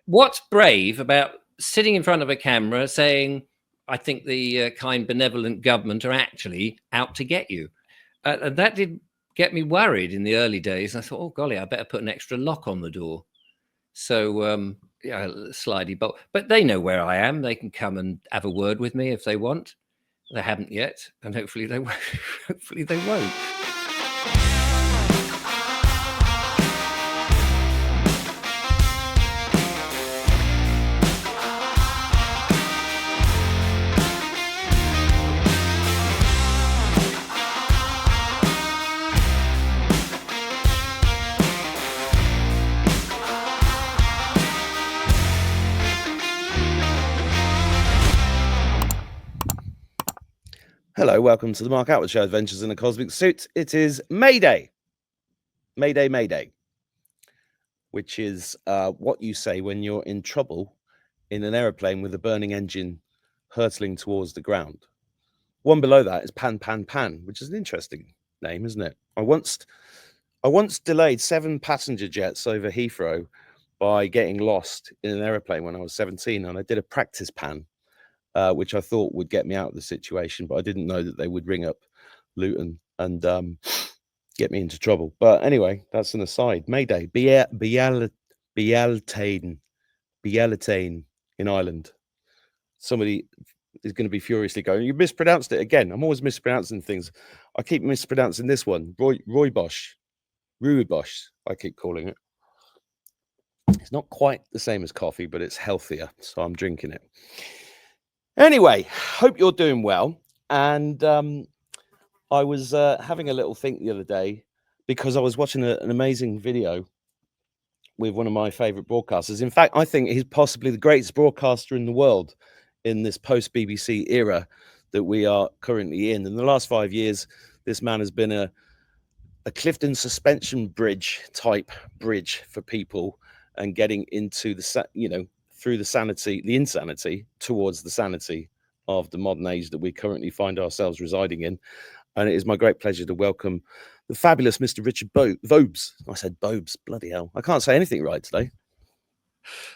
what's brave about sitting in front of a camera saying, I think the kind, benevolent government are actually out to get you? And that did get me worried in the early days. I thought, oh, golly, I better put an extra lock on the door. So, yeah, slidey bolt. But they know where I am. They can come and have a word with me if they want. They haven't yet, and hopefully they won't. Hopefully they won't. Hello, welcome to the Mark Outward Show, Adventures in a Cosmic Suit. It is Mayday. Mayday, Mayday. Which is what you say when you're in trouble in an aeroplane with a burning engine hurtling towards the ground. One below that is Pan, Pan, Pan, which is an interesting name, isn't it? I once delayed 7 passenger jets over Heathrow by getting lost in an aeroplane when I was 17, and I did a practice pan. Which I thought would get me out of the situation, but I didn't know that they would ring up Luton and get me into trouble. But anyway, that's an aside. Mayday, Bialtain in Ireland. Somebody is going to be furiously going, you mispronounced it again. I'm always mispronouncing things. I keep mispronouncing this one. Rooibos, I keep calling it. It's not quite the same as coffee, but it's healthier, so I'm drinking it. Anyway, hope you're doing well. And I was having a little think the other day because I was watching an amazing video with one of my favorite broadcasters. In fact, I think he's possibly the greatest broadcaster in the world in this post-BBC era that we are currently in. In the last 5 years, this man has been a Clifton suspension bridge type bridge for people and getting into the, through the insanity towards the sanity of the modern age that we currently find ourselves residing in. And it is my great pleasure to welcome the fabulous Mr. Richard Vobes. I said Vobes, bloody hell. I can't say anything right today.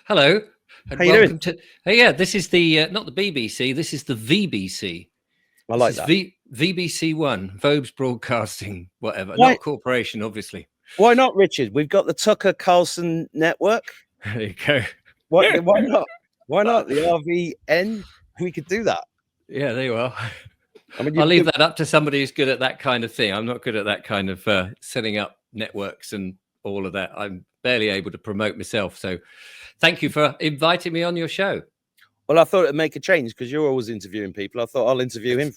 Hello. And how you doing? Yeah, this is the, not the BBC, this is the VBC. I like that. VBC One, Vobes Broadcasting, whatever. Not a corporation, obviously. Why not, Richard? We've got the Tucker Carlson network. There you go. Why not? Why not? The RVN? We could do that. Yeah, there you are. I mean, I'll leave that up to somebody who's good at that kind of thing. I'm not good at that kind of setting up networks and all of that. I'm barely able to promote myself. So thank you for inviting me on your show. Well, I thought it'd make a change because you're always interviewing people. I thought I'll interview him.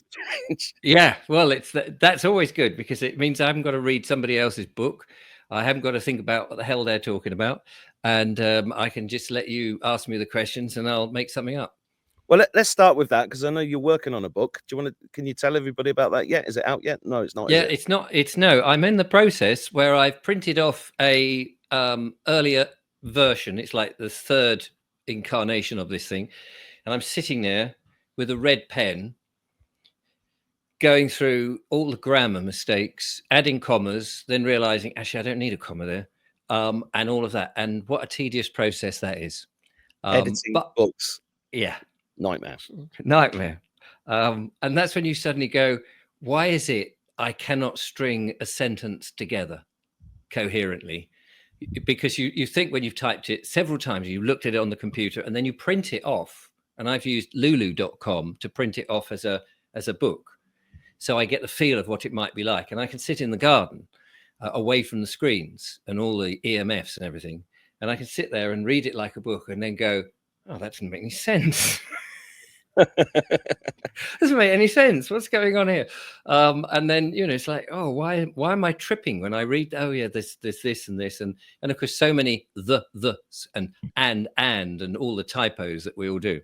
Yeah, well, that's always good because it means I haven't got to read somebody else's book. I haven't got to think about what the hell they're talking about. And I can just let you ask me the questions and I'll make something up. Well, let's start with that because I know you're working on a book. Can you tell everybody about that yet? Is it out yet? No, it's not. Yeah, it's not. I'm in the process where I've printed off a earlier version. It's like the 3rd incarnation of this thing. And I'm sitting there with a red pen going through all the grammar mistakes, adding commas, then realizing, actually, I don't need a comma there. And all of that. And what a tedious process that is. Editing books. Yeah. Nightmare. And that's when you suddenly go, why is it I cannot string a sentence together coherently? Because you think when you've typed it several times, you looked at it on the computer and then you print it off. And I've used lulu.com to print it off as a book. So I get the feel of what it might be like. And I can sit in the garden away from the screens and all the EMFs and everything. And I can sit there and read it like a book and then go, oh, that doesn't make any sense. Doesn't make any sense. What's going on here? And then, it's like, oh, why am I tripping when I read? Oh, yeah, this and this. And of course, so many the and all the typos that we all do.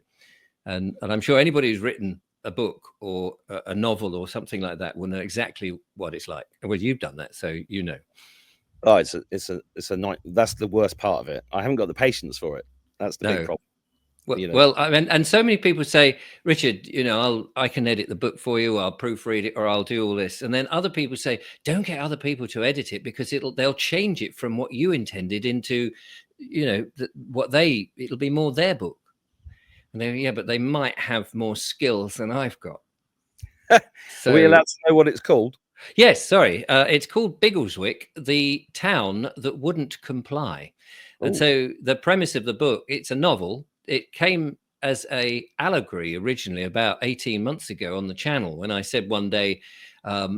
And I'm sure anybody who's written a book or a novel or something like that will know exactly what it's like. Well, you've done that, so you know. Oh, it's a night. That's the worst part of it. I haven't got the patience for it. That's the big problem. Well, I mean, and so many people say, Richard, I can edit the book for you, I'll proofread it, or I'll do all this. And then other people say, don't get other people to edit it because they'll change it from what you intended into you know, it'll be more their book. And they, yeah, but they might have more skills than I've got. So, are we allowed to know what it's called? Yes, sorry. It's called Biggleswick, the town that wouldn't comply. Ooh. And so the premise of the book, it's a novel. It came as a allegory originally about 18 months ago on the channel when I said one day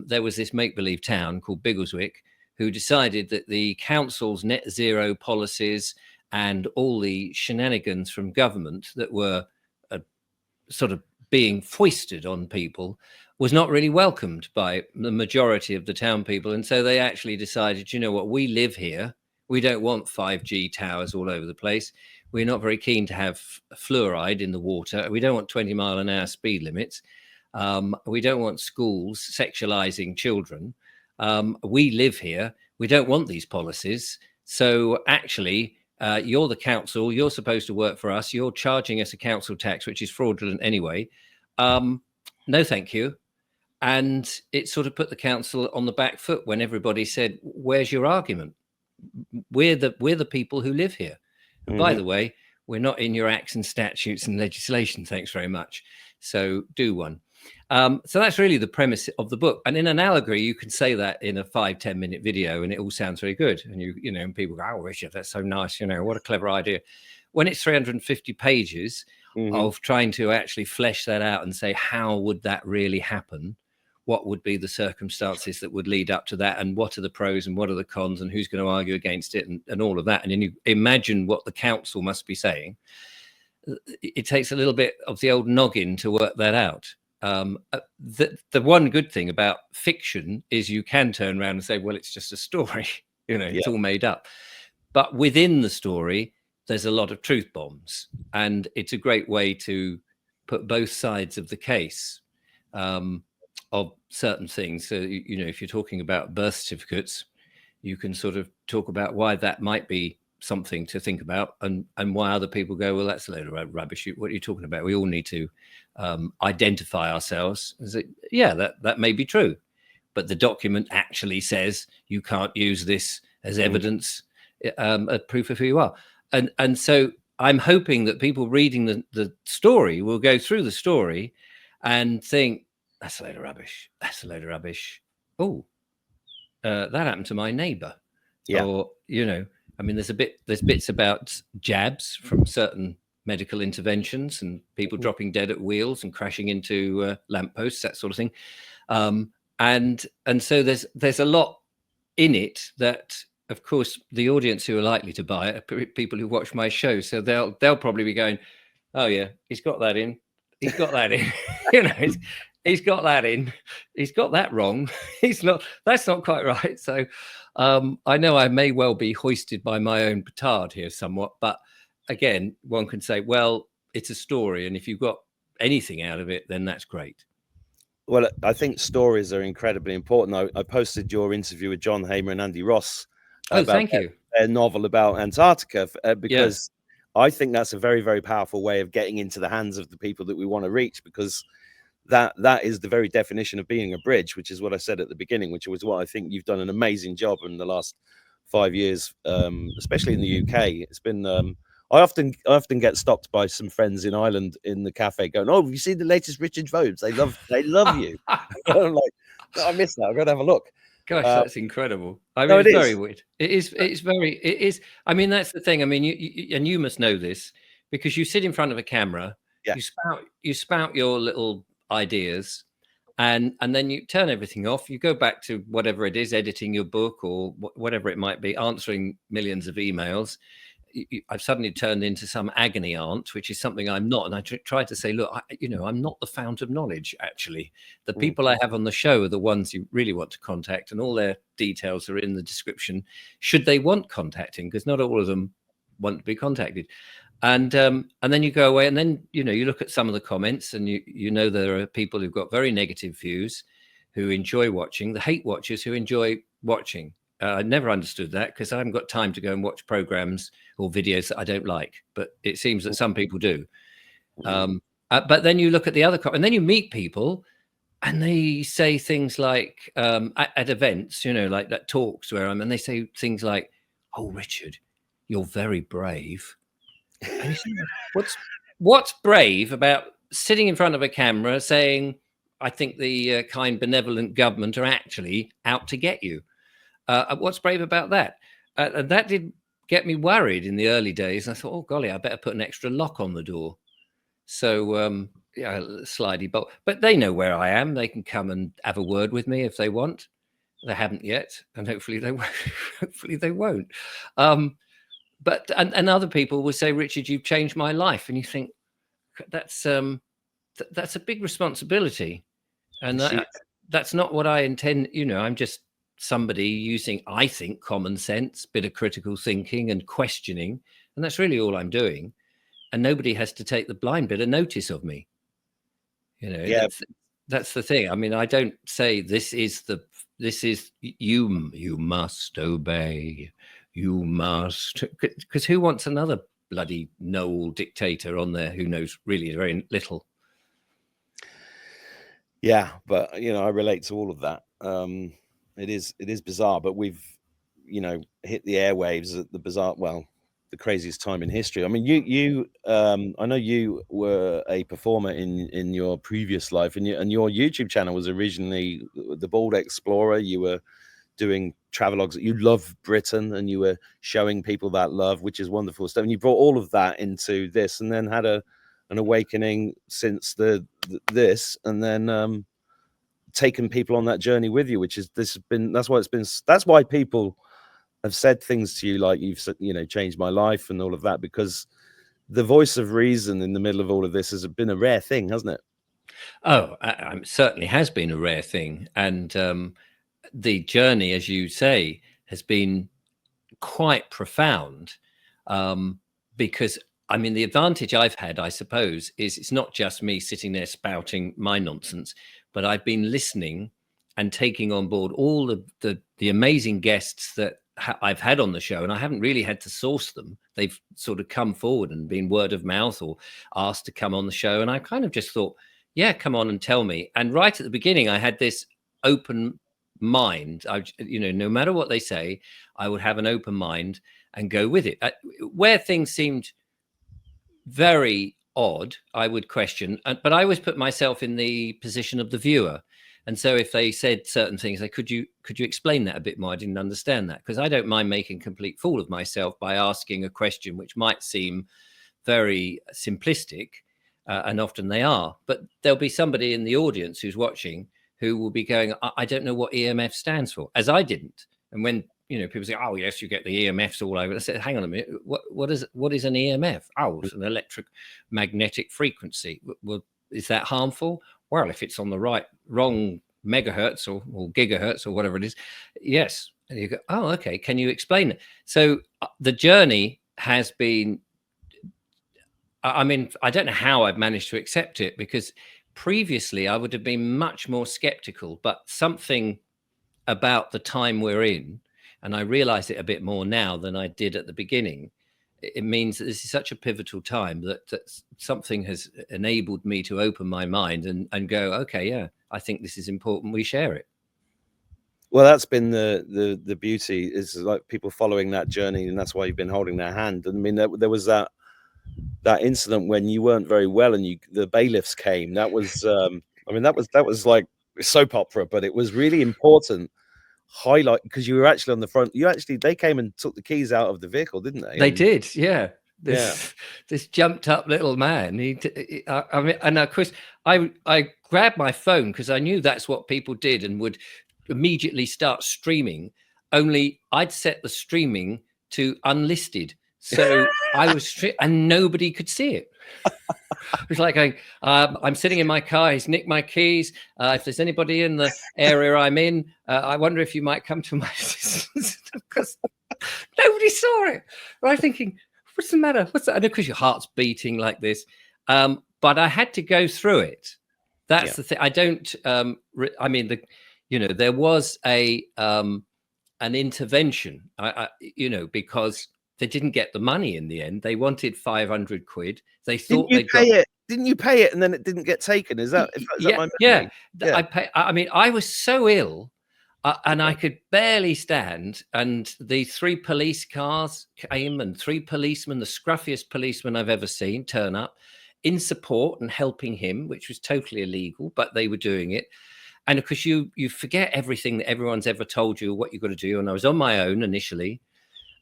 there was this make-believe town called Biggleswick who decided that the council's net zero policies and all the shenanigans from government that were sort of being foisted on people was not really welcomed by the majority of the town people. And so they actually decided, you know what, we live here. We don't want 5G towers all over the place. We're not very keen to have fluoride in the water. We don't want 20-mile-an-hour speed limits. We don't want schools sexualizing children. We live here. We don't want these policies. So actually, you're the council. You're supposed to work for us. You're charging us a council tax, which is fraudulent anyway. No, thank you. And it sort of put the council on the back foot when everybody said, where's your argument? We're the people who live here. And by the way, we're not in your acts and statutes and legislation. Thanks very much. So do one. So that's really the premise of the book. And in an allegory, you can say that in a 5-10 minute video and it all sounds very good. And you know, and people go, oh, Richard, that's so nice. You know, what a clever idea. When it's 350 pages of trying to actually flesh that out and say, how would that really happen? What would be the circumstances that would lead up to that? And what are the pros and what are the cons and who's going to argue against it and all of that? And then you imagine what the council must be saying. It takes a little bit of the old noggin to work that out. The one good thing about fiction is you can turn around and say, well, it's just a story, you know, it's all made up. But within the story, there's a lot of truth bombs. And it's a great way to put both sides of the case of certain things. So, you know, if you're talking about birth certificates, you can sort of talk about why that might be something to think about and why other people go, well, that's a load of rubbish. What are you talking about? We all need to identify ourselves. Yeah, that may be true, but the document actually says you can't use this as evidence, a proof of who you are. And so I'm hoping that people reading the story will go through the story and think, that's a load of rubbish. That's a load of rubbish. Oh, that happened to my neighbor. Yeah. Or, you know, I mean, there's bits about jabs from certain medical interventions and people dropping dead at wheels and crashing into lampposts, that sort of thing. And so there's a lot in it that, of course, the audience who are likely to buy it are people who watch my show. So they'll probably be going, oh yeah, he's got that in. He's got that in. You know, he's got that in. He's got that wrong. That's not quite right. So I know I may well be hoisted by my own petard here somewhat, but again, one can say, well, it's a story. And if you've got anything out of it, then that's great. Well, I think stories are incredibly important. I posted your interview with John Hamer and Andy Ross. Thank you. Their novel about Antarctica, because I think that's a very, very powerful way of getting into the hands of the people that we want to reach, because that is the very definition of being a bridge, which is what I said at the beginning, which was what I think you've done an amazing job in the last 5 years, especially in the UK. It's been I often get stopped by some friends in Ireland in the cafe going, "Oh, have you seen the latest Richard Vobes? They love you." I'm like, oh, I missed that. I've got to have a look. Gosh, that's incredible. I mean, it's very weird. It is. I mean, that's the thing. I mean, you must know this because you sit in front of a camera, you spout your little ideas, and then you turn everything off. You go back to whatever it is, editing your book or whatever it might be, answering millions of emails. I've suddenly turned into some agony aunt, which is something I'm not. And I try to say, look, I'm not the fount of knowledge, actually. The people I have on the show are the ones you really want to contact, and all their details are in the description, should they want contacting, because not all of them want to be contacted. And then you go away and then, you look at some of the comments and you know there are people who've got very negative views who enjoy watching, the hate watchers who enjoy watching. I never understood that because I haven't got time to go and watch programs or videos that I don't like, but it seems that some people do. But then you look at the other, and then you meet people and they say things like at events, like that talks where and they say things like, "Oh, Richard, you're very brave. And you think, what's brave about sitting in front of a camera saying, I think the kind, benevolent government are actually out to get you? What's brave about that? And that did get me worried in the early days. I thought, oh, golly, I better put an extra lock on the door. So, yeah, slidey bolt. But they know where I am. They can come and have a word with me if they want. They haven't yet, and hopefully they won't. Hopefully they won't. But other people will say, Richard, you've changed my life, and you think that's a big responsibility, and that's not what I intend. You know, I'm just somebody using, I think, common sense, bit of critical thinking and questioning, and that's really all I'm doing. And nobody has to take the blind bit of notice of me. You know, that's the thing. I mean, I don't say this is you must obey, you must, because who wants another bloody Noel dictator on there who knows really very little? Yeah, but you know, I relate to all of that. It is bizarre, but we've, you know, hit the airwaves at the craziest time in history. I mean, I know you were a performer in your previous life, and your YouTube channel was originally The Bald Explorer. You were doing travelogues. You love Britain, and you were showing people that love, which is wonderful stuff. And you brought all of that into this, and then had an awakening since this, and then taken people on that journey with you, which is that's why people have said things to you like, you've said, you know, changed my life and all of that, because the voice of reason in the middle of all of this has been a rare thing, hasn't it? Oh, certainly has been a rare thing. And the journey, as you say, has been quite profound, because, I mean, the advantage I've had, I suppose, is it's not just me sitting there spouting my nonsense, but I've been listening and taking on board all the amazing guests that I've had on the show, and I haven't really had to source them. They've sort of come forward and been word of mouth or asked to come on the show. And I kind of just thought, yeah, come on and tell me. And right at the beginning, I had this open mind. You know, no matter what they say, I would have an open mind and go with it. Where things seemed very odd, I would question, but I always put myself in the position of the viewer. And so if they said certain things, like, could you explain that a bit more? I didn't understand that, because I don't mind making a complete fool of myself by asking a question which might seem very simplistic, and often they are. But there'll be somebody in the audience who's watching who will be going, I don't know what EMF stands for, as I didn't. And when, you know, people say, oh, yes, you get the EMFs all over. I said, hang on a minute. What is an EMF? Oh, it's an electromagnetic frequency. Well, is that harmful? Well, if it's on the wrong megahertz or gigahertz or whatever it is, yes. And you go, oh, okay. Can you explain it? So the journey has been, I mean, I don't know how I've managed to accept it, because previously I would have been much more skeptical, but something about the time we're in, and I realize it a bit more now than I did at the beginning, it means that this is such a pivotal time that something has enabled me to open my mind and go, okay, yeah, I think this is important. We share it. Well, that's been the beauty, is like people following that journey, and that's why you've been holding their hand. And I mean, there was that incident when you weren't very well and the bailiffs came. That was, I mean, that was like soap opera, but it was really important. Highlight, because you were actually on the front. They came and took the keys out of the vehicle, didn't they? They did, yeah. This jumped up little man. I mean, and of course, I grabbed my phone because I knew that's what people did and would immediately start streaming. Only I'd set the streaming to unlisted, so I was and nobody could see it. It was like going, I'm sitting in my car, he's nicked my keys. If there's anybody in the area I'm in, I wonder if you might come to my assistance, because nobody saw it. I'm thinking, what's the matter? What's that? And of course your heart's beating like this. But I had to go through it. That's the thing. I don't, I mean, there was an intervention, because they didn't get the money in the end. They wanted 500 quid. They thought Didn't you pay it and then it didn't get taken? Is that my memory? Yeah. I mean, I was so ill. And I could barely stand. And the 3 police cars came, and 3 policemen, the scruffiest policemen I've ever seen, turn up in support and helping him, which was totally illegal, but they were doing it. And of course, you forget everything that everyone's ever told you, what you've got to do. And I was on my own initially,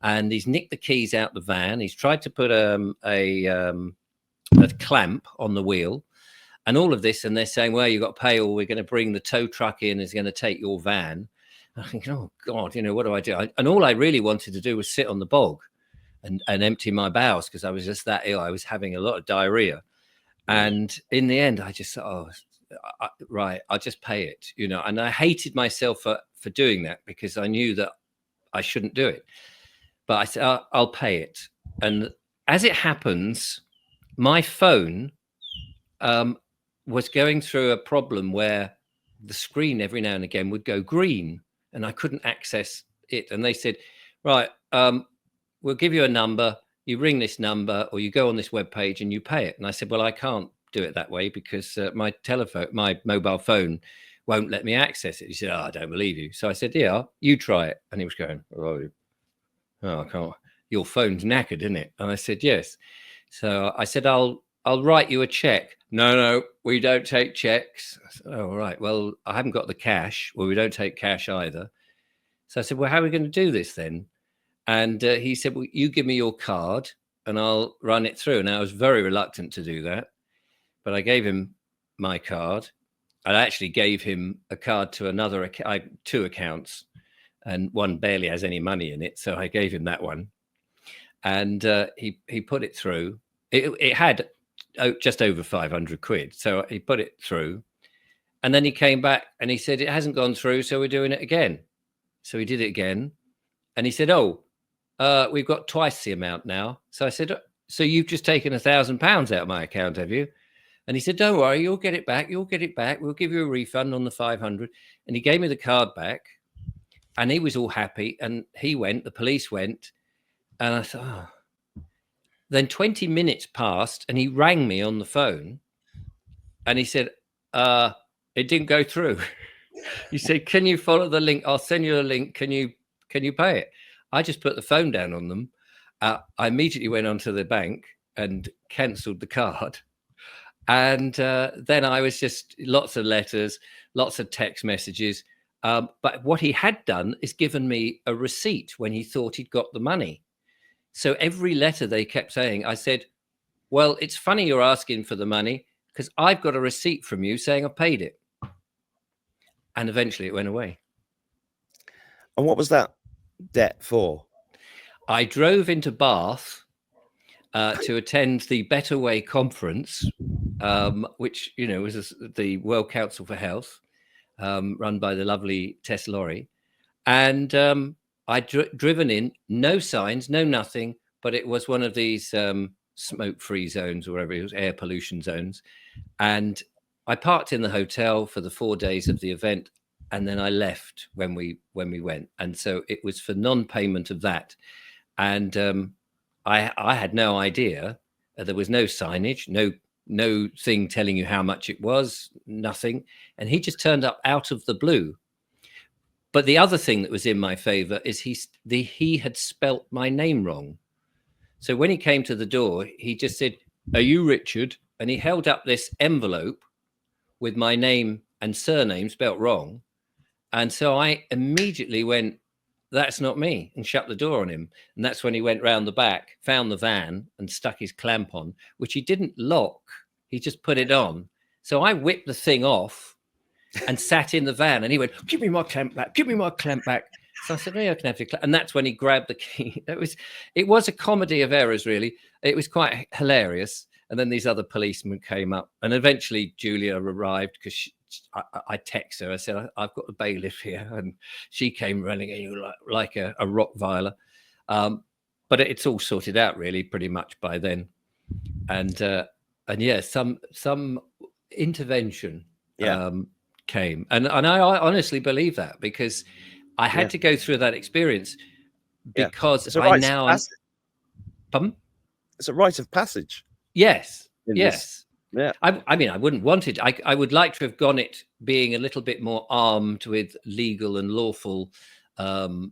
and he's nicked the keys out the van. He's tried to put a clamp on the wheel and all of this. And they're saying, well, you've got to pay, or we're going to bring the tow truck in, is going to take your van. I think, oh God, what do I do? And all I really wanted to do was sit on the bog and empty my bowels, because I was just that ill. I was having a lot of diarrhea. And in the end, I just thought, right, I'll just pay it, and I hated myself for doing that, because I knew that I shouldn't do it. But I said, I'll pay it. And as it happens, my phone was going through a problem where the screen every now and again would go green, and I couldn't access it. And they said, right, we'll give you a number. You ring this number, or you go on this webpage and you pay it. And I said, well, I can't do it that way, because my mobile phone won't let me access it. He said, I don't believe you. So I said, yeah, you try it. And he was going, oh, I can't. Your phone's knackered, isn't it? And I said, yes. So I said, I'll write you a check. No, we don't take checks. I said, oh, right. Well, I haven't got the cash. Well, we don't take cash either. So I said, well, how are we going to do this then? And he said, well, you give me your card and I'll run it through. And I was very reluctant to do that, but I gave him my card. I actually gave him a card to 2 accounts, and one barely has any money in it. So I gave him that one, and he put it through. It had just over 500 quid. So he put it through, and then he came back and he said, it hasn't gone through, so we're doing it again. So he did it again, and he said, oh, we've got twice the amount now. So I said, so you've just taken £1,000 out of my account, have you? And he said, don't worry, you'll get it back. You'll get it back. We'll give you a refund on the 500. And he gave me the card back, and he was all happy. And the police went, and I thought, oh. Then 20 minutes passed, and he rang me on the phone, and he said, it didn't go through. He said, can you follow the link? I'll send you a link. Can you pay it? I just put the phone down on them. I immediately went onto the bank and cancelled the card. And then I was just lots of letters, lots of text messages. But what he had done is given me a receipt when he thought he'd got the money. So every letter they kept saying, I said, well, it's funny you're asking for the money, because I've got a receipt from you saying I paid it. And eventually it went away. And what was that debt for? I drove into Bath to attend the Better Way conference, which, was the World Council for Health, run by the lovely Tess Laurie. And I'd driven in, no signs, no nothing, but it was one of these smoke-free zones, or whatever it was, air pollution zones. And I parked in the hotel for the 4 days of the event, and then I left when we went. And so it was for non-payment of that. And I had no idea. There was no signage, no thing telling you how much it was, nothing. And he just turned up out of the blue. But the other thing that was in my favor is he had spelt my name wrong. So when he came to the door, he just said, are you Richard? And he held up this envelope with my name and surname spelt wrong. And so I immediately went, that's not me, and shut the door on him. And that's when he went round the back, found the van and stuck his clamp on, which he didn't lock. He just put it on. So I whipped the thing off and sat in the van, and he went, give me my clamp back, give me my clamp back. So I said, yeah, I can have your clamp. And that's when he grabbed the key. It was a comedy of errors, really. It was quite hilarious. And then these other policemen came up, and eventually Julia arrived, because I texted her. I said, I've got the bailiff here. And she came running in like a Rottweiler. But it's all sorted out, really, pretty much by then. And yeah, some intervention came. And I honestly believe that, because I had to go through that experience, because I now... Pardon? It's a rite of passage. Yes. Yes. Yeah. I mean, I wouldn't want it. I would like to have gone it being a little bit more armed with legal and lawful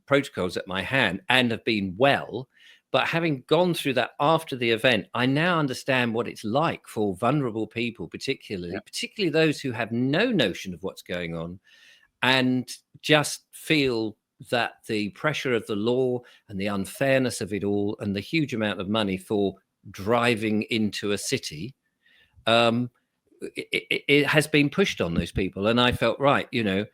protocols at my hand and have been well. But having gone through that after the event, I now understand what it's like for vulnerable people, particularly those who have no notion of what's going on and just feel that the pressure of the law and the unfairness of it all and the huge amount of money for driving into a city, it has been pushed on those people. And I felt, right, you know,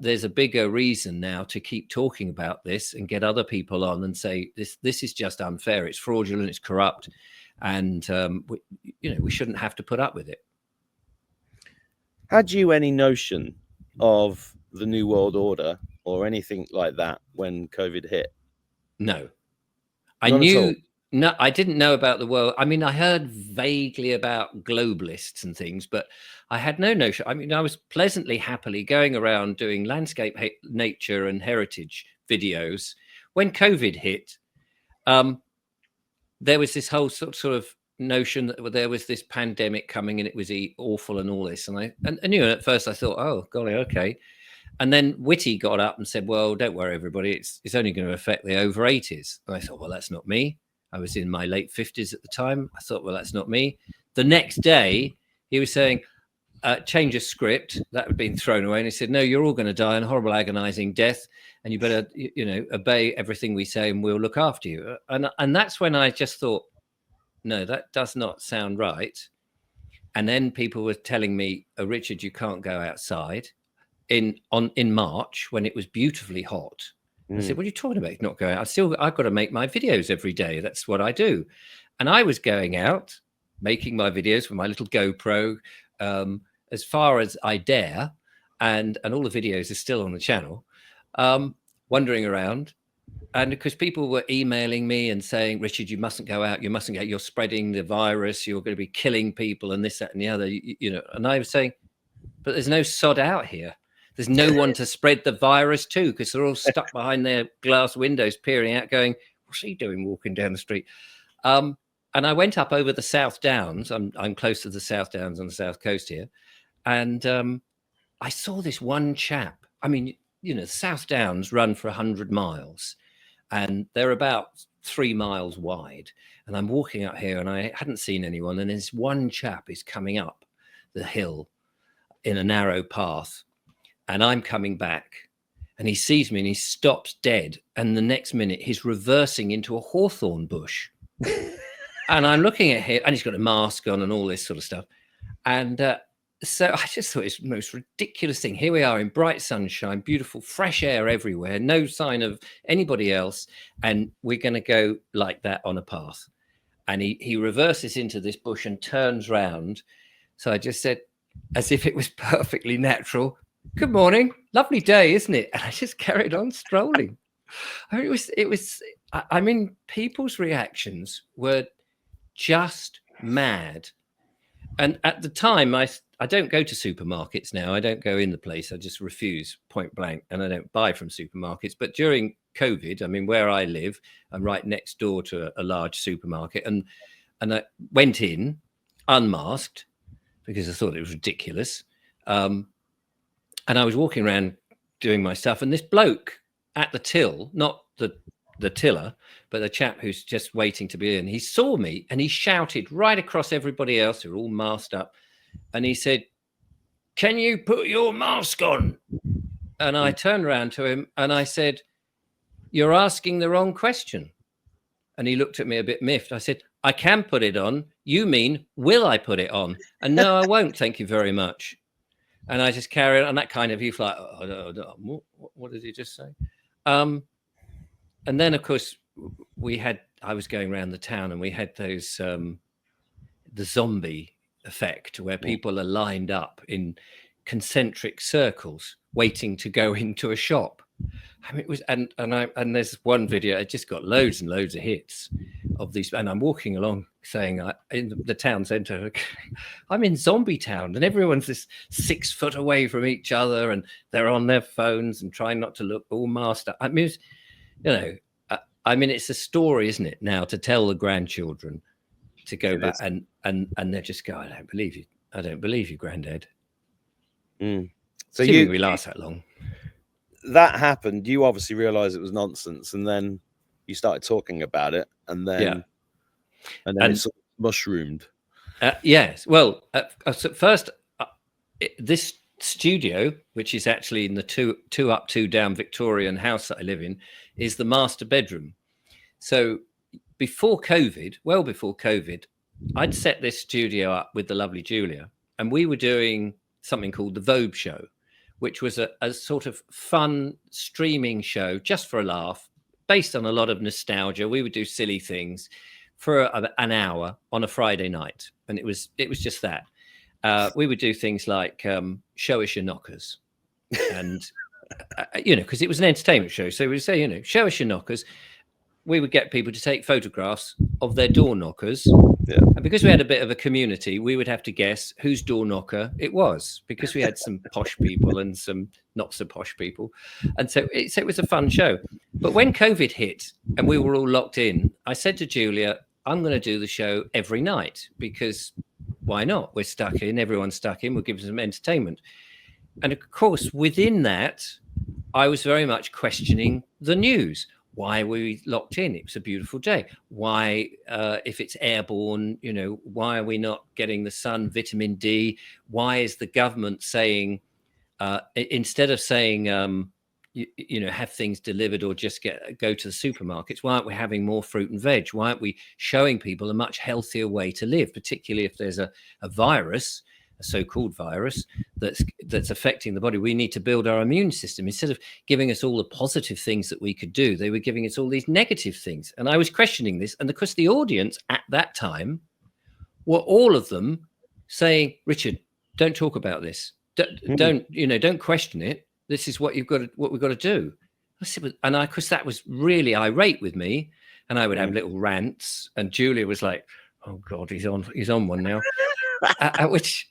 there's a bigger reason now to keep talking about this and get other people on and say this is just unfair, it's fraudulent, it's corrupt, and we shouldn't have to put up with it. Had you any notion of the New World Order or anything like that when COVID hit? No, Not at all. No, I didn't know about the world. I mean, I heard vaguely about globalists and things, but I had no notion. I mean, I was pleasantly happily going around doing landscape, nature and heritage videos. When COVID hit, there was this whole sort of notion that there was this pandemic coming and it was awful and all this. And I knew at first I thought, oh, golly, okay. And then Whitty got up and said, well, don't worry, everybody. It's only going to affect the over 80s. And I thought, well, that's not me. I was in my late 50s at the time. I thought, well, that's not me. The next day, he was saying, change of script. That had been thrown away. And he said, no, you're all going to die in a horrible, agonizing death. And you better, obey everything we say and we'll look after you. And that's when I just thought, no, that does not sound right. And then people were telling me, oh, Richard, you can't go outside in March when it was beautifully hot. I said, what are you talking about? Not going out. I've got to make my videos every day. That's what I do. And I was going out, making my videos with my little GoPro as far as I dare. And all the videos are still on the channel, wandering around. And because people were emailing me and saying, Richard, you mustn't go out. You mustn't go. You're spreading the virus. You're going to be killing people and this, that, and the other, And I was saying, but there's no sod out here. There's no one to spread the virus to because they're all stuck behind their glass windows, peering out, going, what's he doing walking down the street? And I went up over the South Downs. I'm close to the South Downs on the South Coast here. And I saw this one chap. I mean, the South Downs run for 100 miles and they're about 3 miles wide. And I'm walking up here and I hadn't seen anyone. And this one chap is coming up the hill in a narrow path. And I'm coming back and he sees me and he stops dead. And the next minute he's reversing into a hawthorn bush. And I'm looking at him and he's got a mask on and all this sort of stuff. And so I just thought it's the most ridiculous thing. Here we are in bright sunshine, beautiful, fresh air everywhere, no sign of anybody else. And we're going to go like that on a path. And he reverses into this bush and turns round. So I just said, as if it was perfectly natural, good morning, lovely day, isn't it? And I just carried on strolling. I mean, people's reactions were just mad. And at the time, I don't go to supermarkets now. I don't go in the place. I just refuse point blank. And I don't buy from supermarkets. But during COVID, I mean, where I live, I'm right next door to a large supermarket. And I went in unmasked because I thought it was ridiculous. And I was walking around doing my stuff. And this bloke at the till, not the tiller, but the chap who's just waiting to be in, he saw me and he shouted right across everybody else who are all masked up. And he said, can you put your mask on? And I turned around to him and I said, you're asking the wrong question. And he looked at me a bit miffed. I said, I can put it on. You mean, will I put it on? And no, I won't. Thank you very much. And I just carried on that kind of, he's like, oh, what did he just say? And then, of course, I was going around the town and we had those, the zombie effect where people are lined up in concentric circles waiting to go into a shop. I mean, it was, and there's one video, it just got loads and loads of hits of these. And I'm walking along saying, in the town centre, I'm in Zombie Town, and everyone's this 6 foot away from each other, and they're on their phones and trying not to look all masked up. I mean, it's a story, isn't it, now to tell the grandchildren to go back and they just go, I don't believe you. I don't believe you, Grandad. So Assuming we last that long. That happened. You obviously realised it was nonsense, and then you started talking about it, and then it sort of mushroomed. Yes. Well, at first, this studio, which is actually in the two up, two down Victorian house that I live in, is the master bedroom. So before COVID, well before COVID, I'd set this studio up with the lovely Julia, and we were doing something called the Vogue Show, which was a sort of fun streaming show just for a laugh, based on a lot of nostalgia. We would do silly things for an hour on a Friday night, and it was just that. We would do things like show us your knockers, and because it was an entertainment show, so we would say, show us your knockers. We would get people to take photographs of their door knockers. Yeah. And because we had a bit of a community, we would have to guess whose door knocker it was, because we had some posh people and some not so posh people. And so it was a fun show. But when COVID hit and we were all locked in, I said to Julia, I'm going to do the show every night, because why not? We're stuck in, everyone's stuck in, we'll give them some entertainment. And of course, within that, I was very much questioning the news. Why were we locked in? It was a beautiful day. Why, if it's airborne, why are we not getting the sun, vitamin D? Why is the government saying, instead of saying, have things delivered or just go to the supermarkets, why aren't we having more fruit and veg? Why aren't we showing people a much healthier way to live, particularly if there's a virus, a so-called virus that's affecting the body? We need to build our immune system. Instead of giving us all the positive things that we could do, they were giving us all these negative things. And I was questioning this. And of course, the audience at that time were all of them saying, Richard, don't talk about this. Don't question it. This is what we've got to do. I said, and of course, that was really irate with me. And I would have little rants. And Julia was like, oh God, he's on one now. Which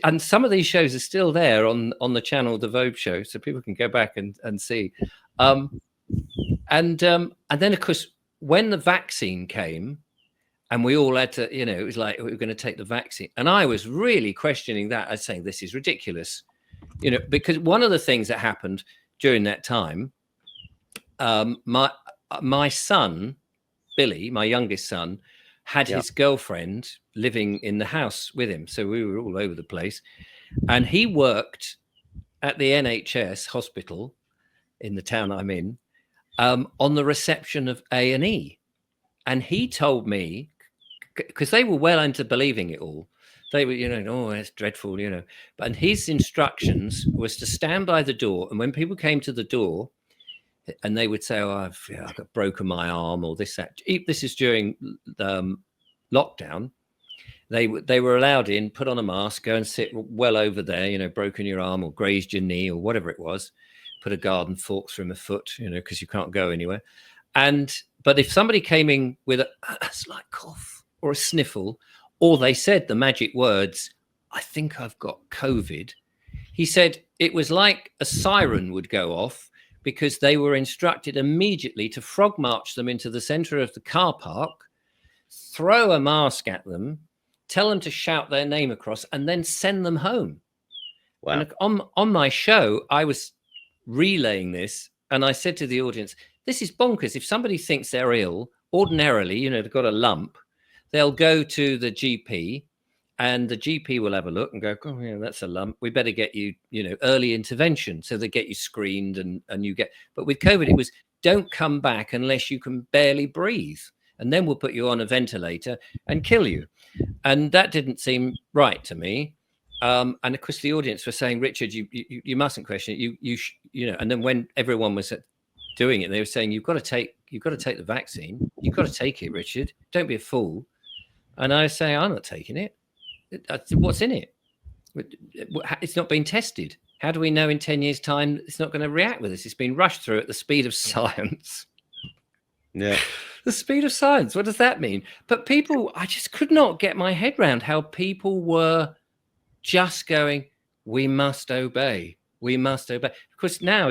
and some of these shows are still there on the channel, the Vogue Show, so people can go back and see. And then of course, when the vaccine came, and we all had to, it was like we were going to take the vaccine, and I was really questioning that. I was saying, this is ridiculous, because one of the things that happened during that time, my son Billy, my youngest son, had his girlfriend living in the house with him. So we were all over the place. And he worked at the NHS hospital in the town I'm in, on the reception of A&E. And he told me, because they were well into believing it all. They were, oh, that's dreadful, But his instructions was to stand by the door. And when people came to the door, and they would say, oh, I've got broken my arm or this, that. This is during lockdown. They were allowed in, put on a mask, go and sit well over there, broken your arm or grazed your knee or whatever it was, put a garden fork through my foot, because you can't go anywhere. But if somebody came in with a slight cough or a sniffle, or they said the magic words, I think I've got COVID, he said it was like a siren would go off, because they were instructed immediately to frog march them into the center of the car park, throw a mask at them, tell them to shout their name across, and then send them home. Wow. And on my show, I was relaying this, and I said to the audience, this is bonkers. If somebody thinks they're ill, ordinarily, they've got a lump, they'll go to the GP, and the GP will have a look and go, oh, yeah, that's a lump. We better get you, early intervention. So they get you screened and you get, but with COVID, it was, don't come back unless you can barely breathe. And then we'll put you on a ventilator and kill you. And that didn't seem right to me. And of course, the audience were saying, Richard, you mustn't question it. And then when everyone was doing it, they were saying, you've got to take the vaccine. You've got to take it, Richard. Don't be a fool. And I say, I'm not taking it. What's in it? It's not been tested. How do we know in 10 years' time it's not going to react with us? It's been rushed through at the speed of science. Yeah. The speed of science. What does that mean? But people, I just could not get my head around how people were just going, we must obey. We must obey. Because now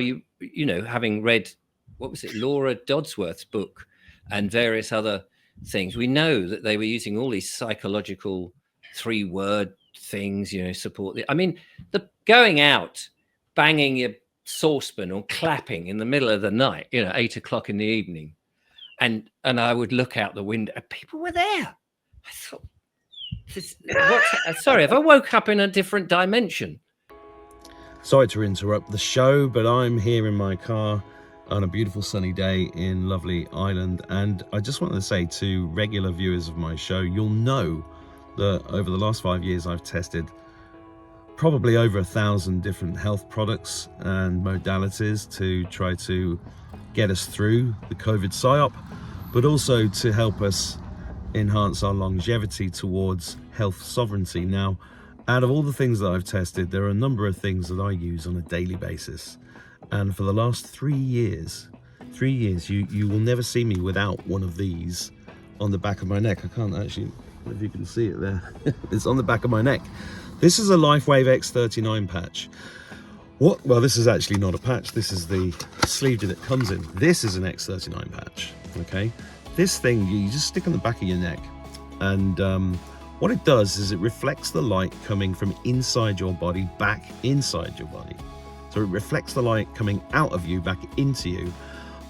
having read, what was it, Laura Dodsworth's book and various other things, we know that they were using all these psychological 3-word things, support the. I mean, the going out, banging your saucepan or clapping in the middle of the night, 8 o'clock in the evening, and I would look out the window, and people were there. I thought, sorry, have I woke up in a different dimension? Sorry to interrupt the show, but I'm here in my car on a beautiful sunny day in lovely Ireland, and I just wanted to say to regular viewers of my show, you'll know that over the last 5 years I've tested probably over 1,000 different health products and modalities to try to get us through the COVID psyop, but also to help us enhance our longevity towards health sovereignty. Now, out of all the things that I've tested, there are a number of things that I use on a daily basis. And for the last 3 years, you will never see me without one of these on the back of my neck. I can't actually, if you can see it there. It's on the back of my neck. This is a LifeWave X39 patch. Well, this is actually not a patch. This is the sleeve that it comes in. This is an X39 patch, okay? This thing, you just stick on the back of your neck. And what it does is it reflects the light coming from inside your body back inside your body. So it reflects the light coming out of you back into you,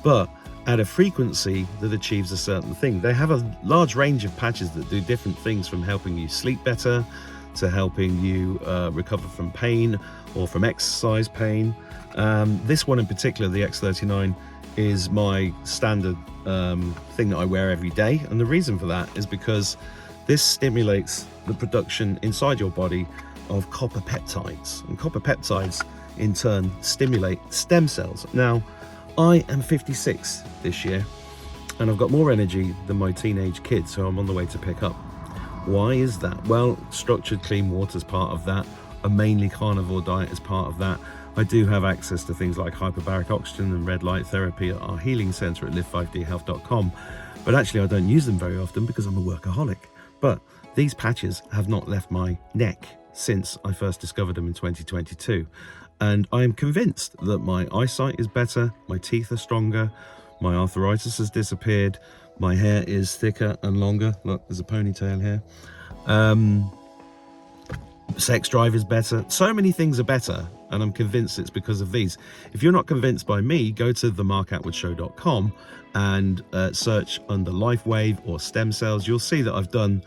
but at a frequency that achieves a certain thing. They have a large range of patches that do different things, from helping you sleep better to helping you recover from pain or from exercise pain. This one in particular, the X39, is my standard thing that I wear every day. And the reason for that is because this stimulates the production inside your body of copper peptides. And copper peptides in turn stimulate stem cells. Now, I am 56 this year, and I've got more energy than my teenage kids who I'm on the way to pick up. Why is that? Well, structured clean water is part of that. A mainly carnivore diet is part of that. I do have access to things like hyperbaric oxygen and red light therapy at our healing center at live5dhealth.com. But actually, I don't use them very often because I'm a workaholic. But these patches have not left my neck since I first discovered them in 2022. And I am convinced that my eyesight is better, my teeth are stronger, my arthritis has disappeared, my hair is thicker and longer. Look, there's a ponytail here. Sex drive is better. So many things are better, and I'm convinced it's because of these. If you're not convinced by me, go to themarkatwoodshow.com and search under LifeWave or stem cells. You'll see that I've done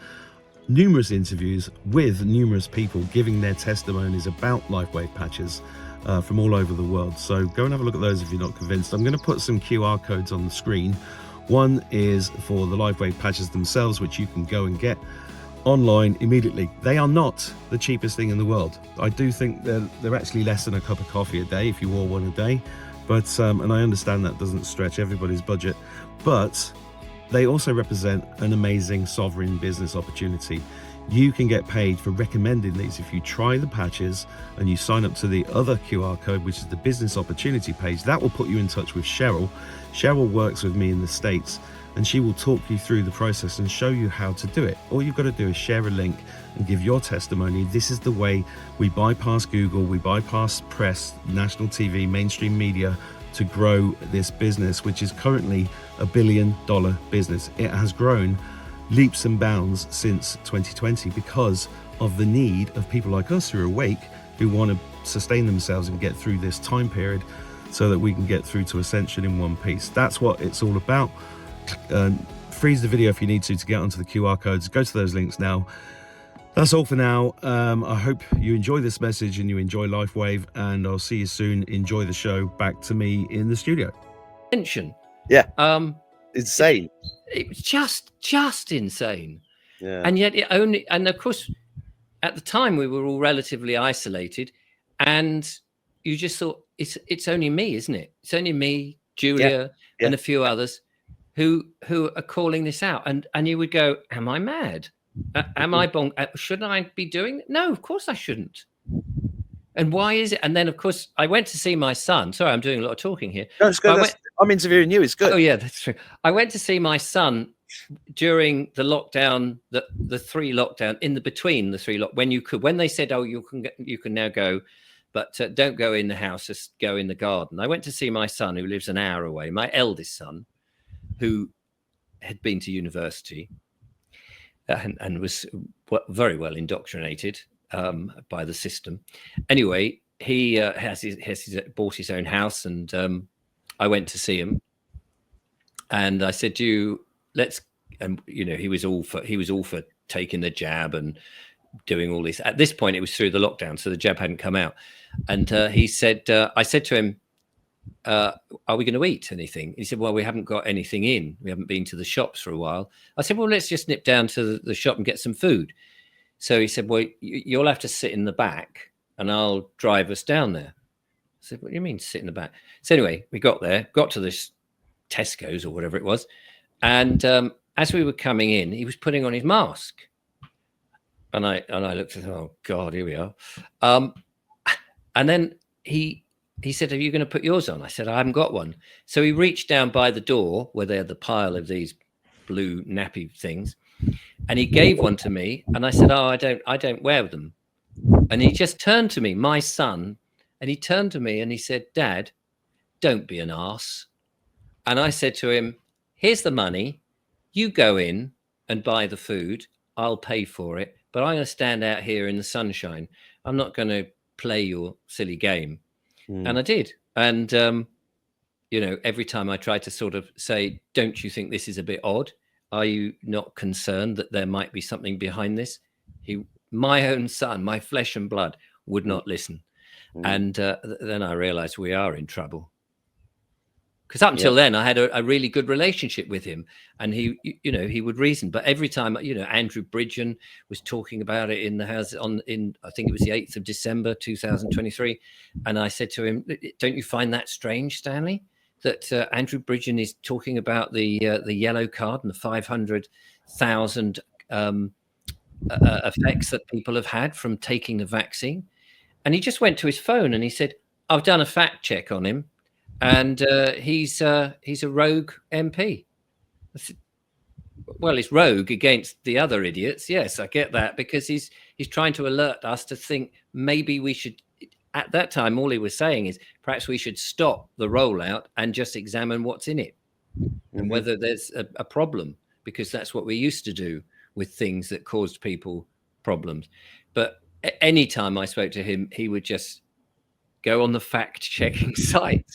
numerous interviews with numerous people giving their testimonies about LifeWave patches from all over the world. So go and have a look at those if you're not convinced. I'm going to put some QR codes on the screen. One is for the LifeWave patches themselves, which you can go and get online immediately. They are not the cheapest thing in the world. I do think they're actually less than a cup of coffee a day if you wore one a day. But and I understand that doesn't stretch everybody's budget, but they also represent an amazing sovereign business opportunity. You can get paid for recommending these. If you try the patches and you sign up to the other QR code, which is the business opportunity page, that will put you in touch with Cheryl. Cheryl works with me in the States, and she will talk you through the process and show you how to do it. All you've got to do is share a link and give your testimony. This is the way we bypass Google, we bypass press, national TV, mainstream media to grow this business, which is currently $1 billion business. It has grown leaps and bounds since 2020 because of the need of people like us who are awake, who want to sustain themselves and get through this time period so that we can get through to ascension in one piece. That's what it's all about. Freeze the video if you need to get onto the QR codes. Go to those links now. That's all for now. I hope you enjoy this message and you enjoy LifeWave, and I'll see you soon. Enjoy the show. Back to me in the studio. Yeah. Insane. It was just insane. Yeah. And yet it only, and of course, at the time we were all relatively isolated, and you just thought it's only me, isn't it? It's only me, Julia, and a few others who are calling this out. And you would go, am I mad? Am I shouldn't I be doing it? No, of course I shouldn't. And why is it? And then, of course, I went to see my son. Sorry, I'm doing a lot of talking here. No, it's good. I'm interviewing you. It's good. Oh, yeah, that's true. I went to see my son during the lockdown, the 3 lockdown, in the between the 3 when they said, oh, you can now go, but don't go in the house, just go in the garden. I went to see my son, who lives an hour away, my eldest son, who had been to university. and was very well indoctrinated by the system. Anyway, he has bought his own house, and I went to see him, and I said, let's, and he was all for taking the jab and doing all this. At this point, it was through the lockdown, so the jab hadn't come out. And he said, I said to him, are we going to eat anything? He said, well, we haven't got anything in. We haven't been to the shops for a while. I said, well, let's just nip down to the shop and get some food. So he said, well, you'll have to sit in the back and I'll drive us down there. I said, what do you mean sit in the back? So anyway, we got to this Tesco's or whatever it was. And as we were coming in, he was putting on his mask. And I looked at him, oh God, here we are. And then he said, are you going to put yours on? I said, I haven't got one. So he reached down by the door where they had the pile of these blue nappy things, and he gave one to me. And I said, oh, I don't wear them. And he just turned to me, my son, and he turned to me and he said, Dad, don't be an arse. And I said to him, here's the money. You go in and buy the food. I'll pay for it. But I'm going to stand out here in the sunshine. I'm not going to play your silly game. And I did. And, every time I tried to sort of say, don't you think this is a bit odd? Are you not concerned that there might be something behind this? My own son, my flesh and blood, would not listen. And then I realized we are in trouble. Because up until then, I had a really good relationship with him, and he would reason. But every time, Andrew Bridgen was talking about it in the house I think it was the 8th of December, 2023. And I said to him, don't you find that strange, Stanley, that Andrew Bridgen is talking about the yellow card and the 500,000 effects that people have had from taking the vaccine? And he just went to his phone and he said, I've done a fact check on him. And he's a rogue MP. I said, well, he's rogue against the other idiots. Yes, I get that, because he's trying to alert us to think maybe we should. At that time, all he was saying is perhaps we should stop the rollout and just examine what's in it and whether there's a problem, because that's what we used to do with things that caused people problems. But any time I spoke to him, he would just go on the fact-checking site.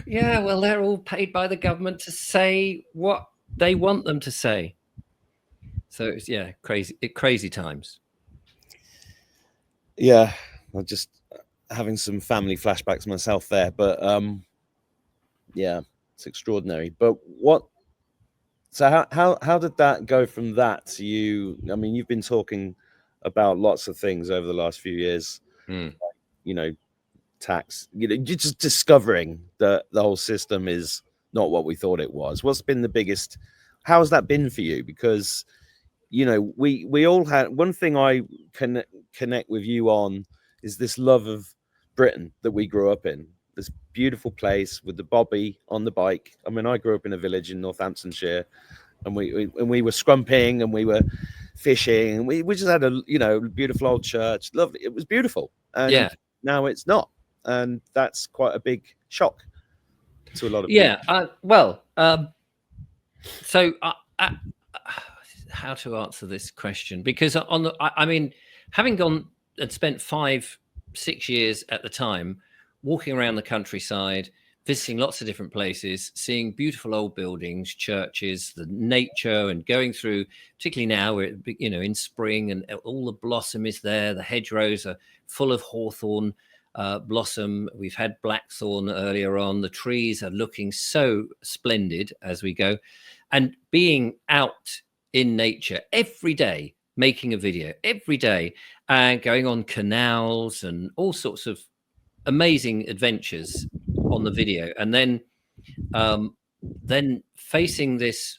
Yeah, well, they're all paid by the government to say what they want them to say. So it's crazy times. Yeah, I'm just having some family flashbacks myself there, but yeah, it's extraordinary. But so how did that go from that to you? I mean, you've been talking about lots of things over the last few years. Tax, you're just discovering that the whole system is not what we thought it was. What's been the biggest, how has that been for you? Because we all had one thing I can connect with you on is this love of Britain that we grew up in, this beautiful place with the bobby on the bike. I mean, I grew up in a village in Northamptonshire, and we were scrumping and we were fishing, and we just had a beautiful old church. Lovely, it was beautiful. And now it's not, and that's quite a big shock to a lot of people. So how to answer this question? Because having gone and spent 5-6 years at the time walking around the countryside, visiting lots of different places, seeing beautiful old buildings, churches, the nature, and going through, particularly now we're in spring and all the blossom is there. The hedgerows are full of hawthorn blossom. We've had blackthorn earlier on. The trees are looking so splendid as we go, and being out in nature every day, making a video every day, and going on canals and all sorts of amazing adventures on the video, and then facing this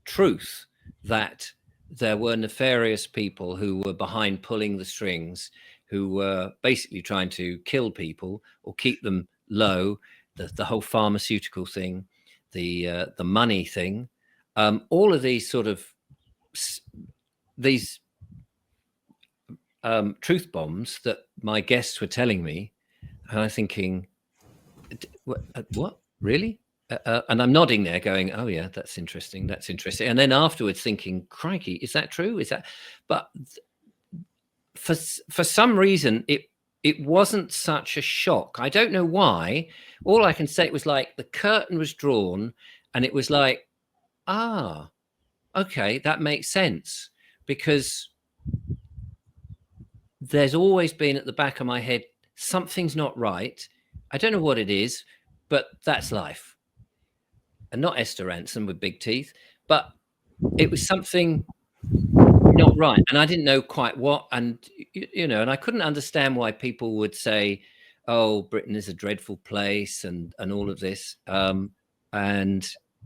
truth that there were nefarious people who were behind pulling the strings, who were basically trying to kill people or keep them low, the whole pharmaceutical thing, the money thing, all of these sort of these truth bombs that my guests were telling me, and I'm thinking, what really? and I'm nodding there going, oh yeah, that's interesting. That's interesting. And then afterwards thinking, crikey, is that true? Is that, but for some reason, it wasn't such a shock. I don't know why. All I can say, it was like the curtain was drawn and it was like, ah, okay, that makes sense, because there's always been at the back of my head, something's not right. I don't know what it is, but that's life. And not Esther Ransom with big teeth, but it was something not right. And I didn't know quite what. And, you know, and I couldn't understand why people would say, oh, Britain is a dreadful place and all of this. And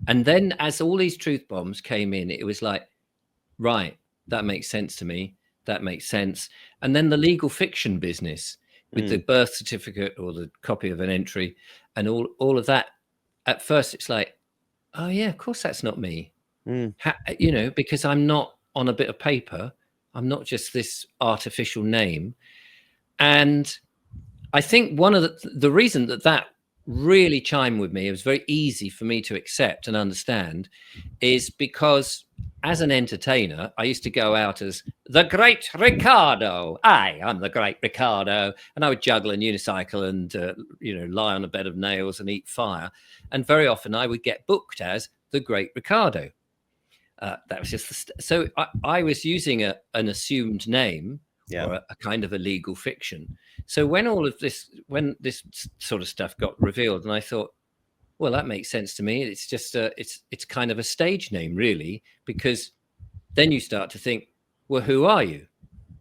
then as all these truth bombs came in, it was like, right, that makes sense to me. That makes sense. And then the legal fiction business with the birth certificate or the copy of an entry and all of that. At first, it's like, oh yeah, of course that's not me. You know, because I'm not on a bit of paper. I'm not just this artificial name. And I think one of the reason that really chimed with me, it was very easy for me to accept and understand, is because as an entertainer, I used to go out as the Great Ricardo. I'm the Great Ricardo. And I would juggle and unicycle and, you know, lie on a bed of nails and eat fire. And very often I would get booked as the Great Ricardo. That was just so I was using an assumed name, or a kind of a legal fiction. So when when this sort of stuff got revealed, and I thought, well, that makes sense to me. It's just it's kind of a stage name, really, because then you start to think, well, who are you?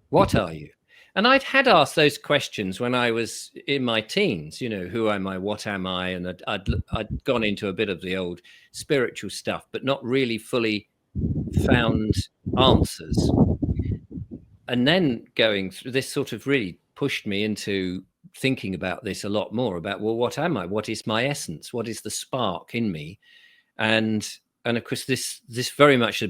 What are you? And I'd had asked those questions when I was in my teens, you know, who am I? What am I? And I'd gone into a bit of the old spiritual stuff, but not really fully found answers. And then going through this sort of really pushed me into thinking about this a lot more, about, well, what am I? What is my essence? What is the spark in me? And of course, this very much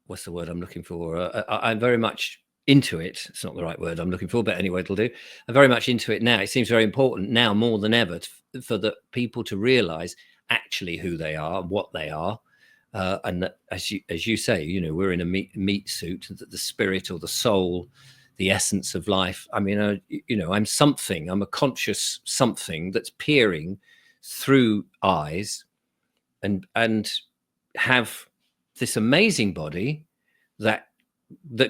what's the word I'm looking for? I'm very much into it. It's not the right word I'm looking for, but anyway, it'll do. I'm very much into it now. It seems very important now more than ever for the people to realize actually who they are, what they are. And that, as you say, you know, we're in a meat suit, that the spirit or the soul, the essence of life. I mean, you know, I'm something, I'm a conscious something that's peering through eyes and have this amazing body that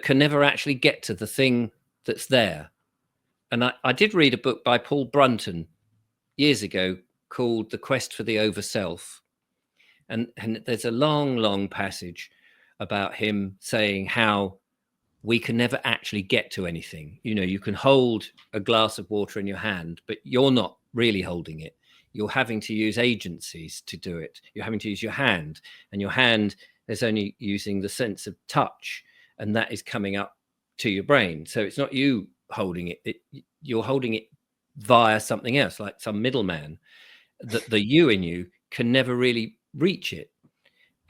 can never actually get to the thing that's there. And I did read a book by Paul Brunton years ago called The Quest for the Over Self. And there's a long passage about him saying how we can never actually get to anything. You know, you can hold a glass of water in your hand, but you're not really holding it. You're having to use agencies to do it. You're having to use your hand, and your hand is only using the sense of touch, and that is coming up to your brain. So it's not you holding it. You're holding it via something else, like some middleman. The you in you can never really reach it.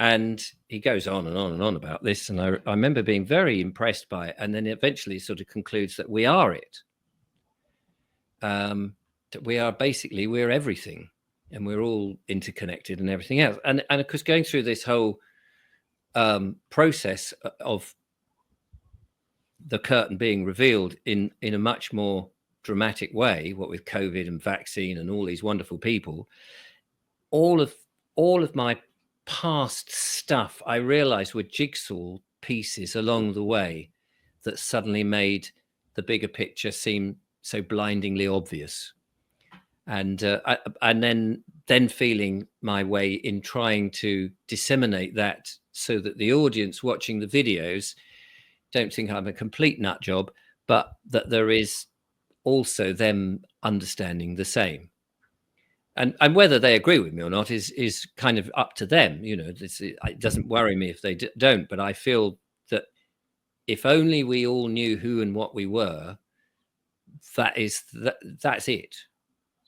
And he goes on and on and on about this, and I remember being very impressed by it, and then eventually sort of concludes that we are it. That we're everything, and we're all interconnected and everything else. And of course, going through this whole process of the curtain being revealed in a much more dramatic way, what with COVID and vaccine and all these wonderful people, all of my past stuff, I realized, were jigsaw pieces along the way that suddenly made the bigger picture seem so blindingly obvious. And then feeling my way in trying to disseminate that so that the audience watching the videos don't think I'm a complete nut job, but that there is also them understanding the same. And whether they agree with me or not is kind of up to them. You know, it doesn't worry me if they don't. But I feel that if only we all knew who and what we were, that's it.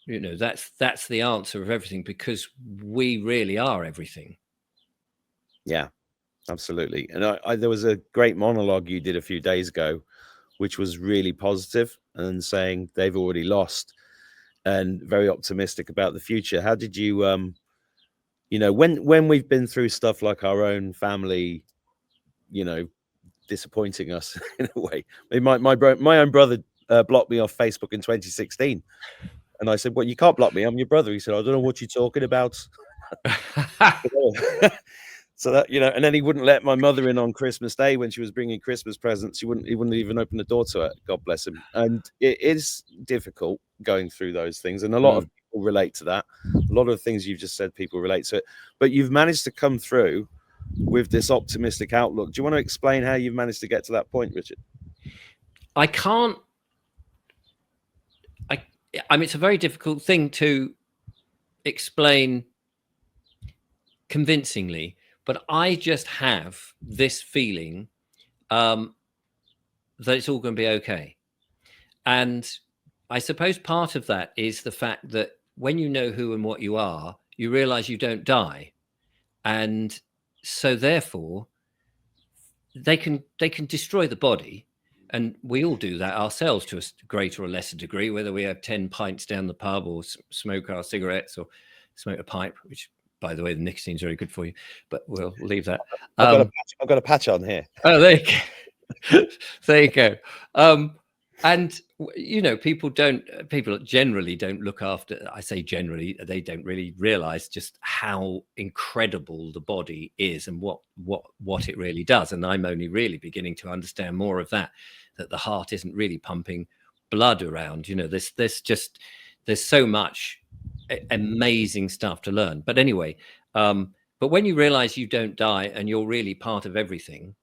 You know, that's the answer of everything, because we really are everything. Yeah, absolutely. And there was a great monologue you did a few days ago, which was really positive and saying they've already lost. and very optimistic about the future. How did you, you know, when we've been through stuff like our own family, you know, disappointing us in a way. I mean, my own brother blocked me off Facebook in 2016, and I said, "Well, you can't block me. I'm your brother." He said, "I don't know what you're talking about." So that, you know, and then he wouldn't let my mother in on Christmas Day when she was bringing Christmas presents. He wouldn't even open the door to her. God bless him. And it is difficult going through those things, and a lot of people relate to that. A lot of the things you've just said, people relate to it. But you've managed to come through with this optimistic outlook. Do you want to explain how you've managed to get to that point, Richard? I can't. I mean, it's a very difficult thing to explain convincingly, but I just have this feeling that it's all going to be okay. And I suppose part of that is the fact that when you know who and what you are, you realize you don't die. And so therefore they can destroy the body. And we all do that ourselves to a greater or lesser degree, whether we have 10 pints down the pub or smoke our cigarettes or smoke a pipe, which, by the way, the nicotine's very good for you, but we'll leave that. I've got a patch on here. Oh, there you go. There you go. And, you know, people generally don't look after, I say generally, they don't really realize just how incredible the body is and what it really does. And I'm only really beginning to understand more of that the heart isn't really pumping blood around. You know, there's so much amazing stuff to learn. But anyway, but when you realize you don't die and you're really part of everything,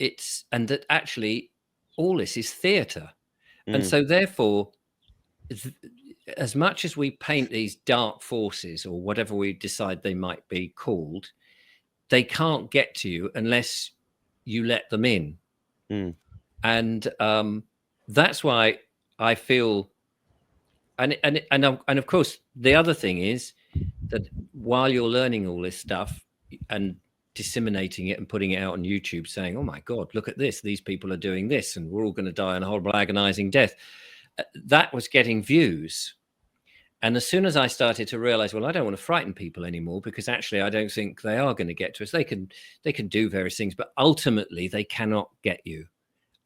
and that actually all this is theater. And so therefore, as much as we paint these dark forces or whatever we decide they might be called, they can't get to you unless you let them in. And that's why I feel, and of course, the other thing is that while you're learning all this stuff and disseminating it and putting it out on YouTube saying, oh my God, look at this, these people are doing this and we're all going to die a horrible agonizing death, that was getting views. And as soon as I started to realize, well, I don't want to frighten people anymore, because actually I don't think they are going to get to us. They can do various things, but ultimately they cannot get you.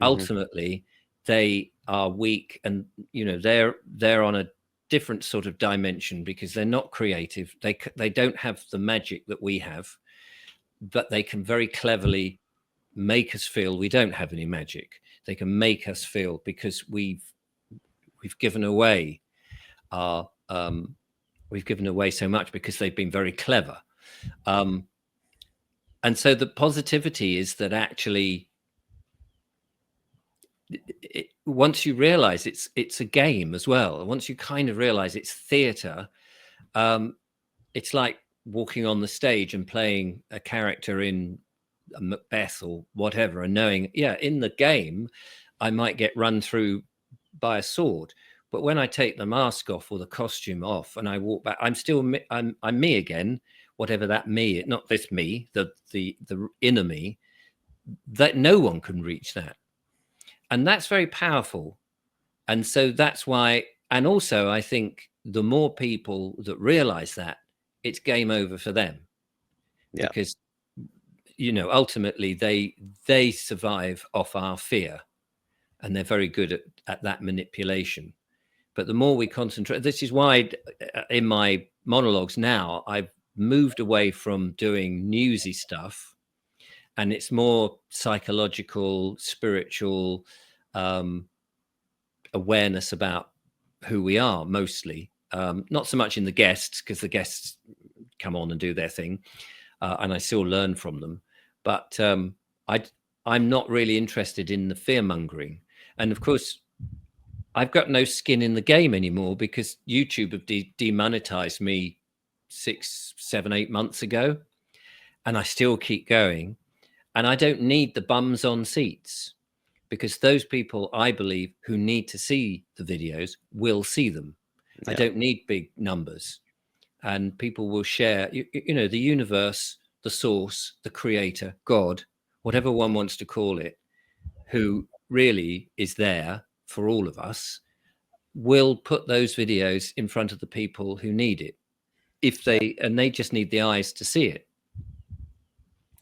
Ultimately they are weak, and you know, they're on a different sort of dimension because they're not creative. They don't have the magic that we have, but they can very cleverly make us feel we don't have any magic. They can make us feel, because we've given away our we've given away so much because they've been very clever. And so the positivity is that actually once you realize it's a game as well, once you kind of realize it's theater, it's like walking on the stage and playing a character in a Macbeth or whatever, and knowing, yeah, in the game I might get run through by a sword, but when I take the mask off or the costume off and I walk back, I'm still I'm me again, whatever that me, not this me, the inner me, that no one can reach that. And that's very powerful. And so that's why, and also I think the more people that realize that, it's game over for them. Yeah. Because, you know, ultimately they survive off our fear, and they're very good at that manipulation. But the more we concentrate, this is why in my monologues now, I've moved away from doing newsy stuff, and it's more psychological, spiritual awareness about who we are, mostly. Not so much in the guests, because the guests come on and do their thing, and I still learn from them. But I'm not really interested in the fear mongering. And of course, I've got no skin in the game anymore, because YouTube have demonetized me 6, 7, 8 months ago, and I still keep going. And I don't need the bums on seats, because those people, I believe, who need to see the videos will see them. Yeah. I don't need big numbers, and people will share, you know, the universe, the source, the creator, God, whatever one wants to call it, who really is there for all of us, will put those videos in front of the people who need it, if they just need the eyes to see it.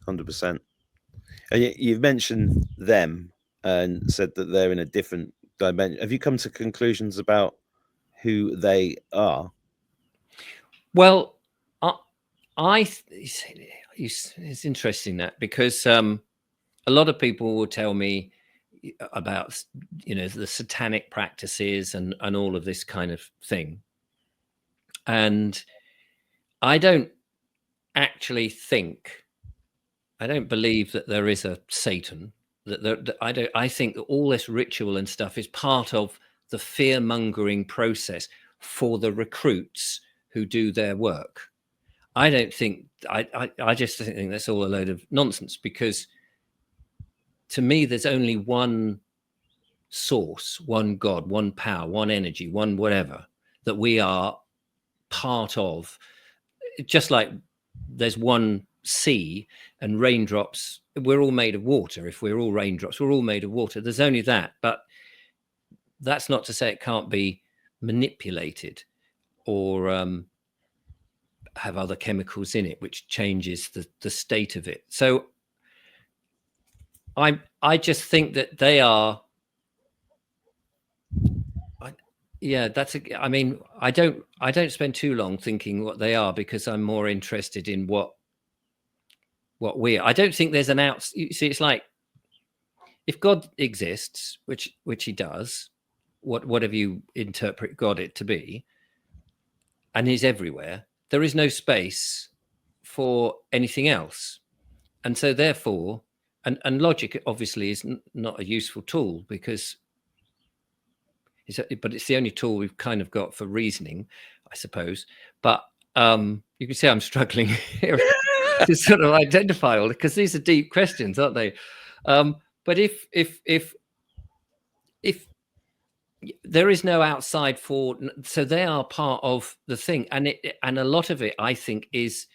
100%. And you've mentioned them and said that they're in a different dimension. Have you come to conclusions about who they are? Well, it's interesting that, because a lot of people will tell me about, the satanic practices and all of this kind of thing. And I don't actually I don't believe that there is a Satan. I think that all this ritual and stuff is part of the fear-mongering process for the recruits who do their work. I don't think, I just think that's all a load of nonsense, because to me, there's only one source, one God, one power, one energy, one whatever that we are part of. Just like there's one sea and raindrops, we're all made of water. If we're all raindrops, we're all made of water. There's only that. But that's not to say it can't be manipulated or have other chemicals in it, which changes the state of it. So I just think that they are, I mean, I don't spend too long thinking what they are, because I'm more interested in what we are. I don't think there's you see, it's like, if God exists, which he does, whatever you interpret God it to be, and he's everywhere, there is no space for anything else. And so therefore, and logic obviously is not a useful tool, because but it's the only tool we've kind of got for reasoning, I suppose. But you can see I'm struggling here to sort of identify all, because these are deep questions, aren't they? But if there is no outside so they are part of the thing, and a lot of it, I think, is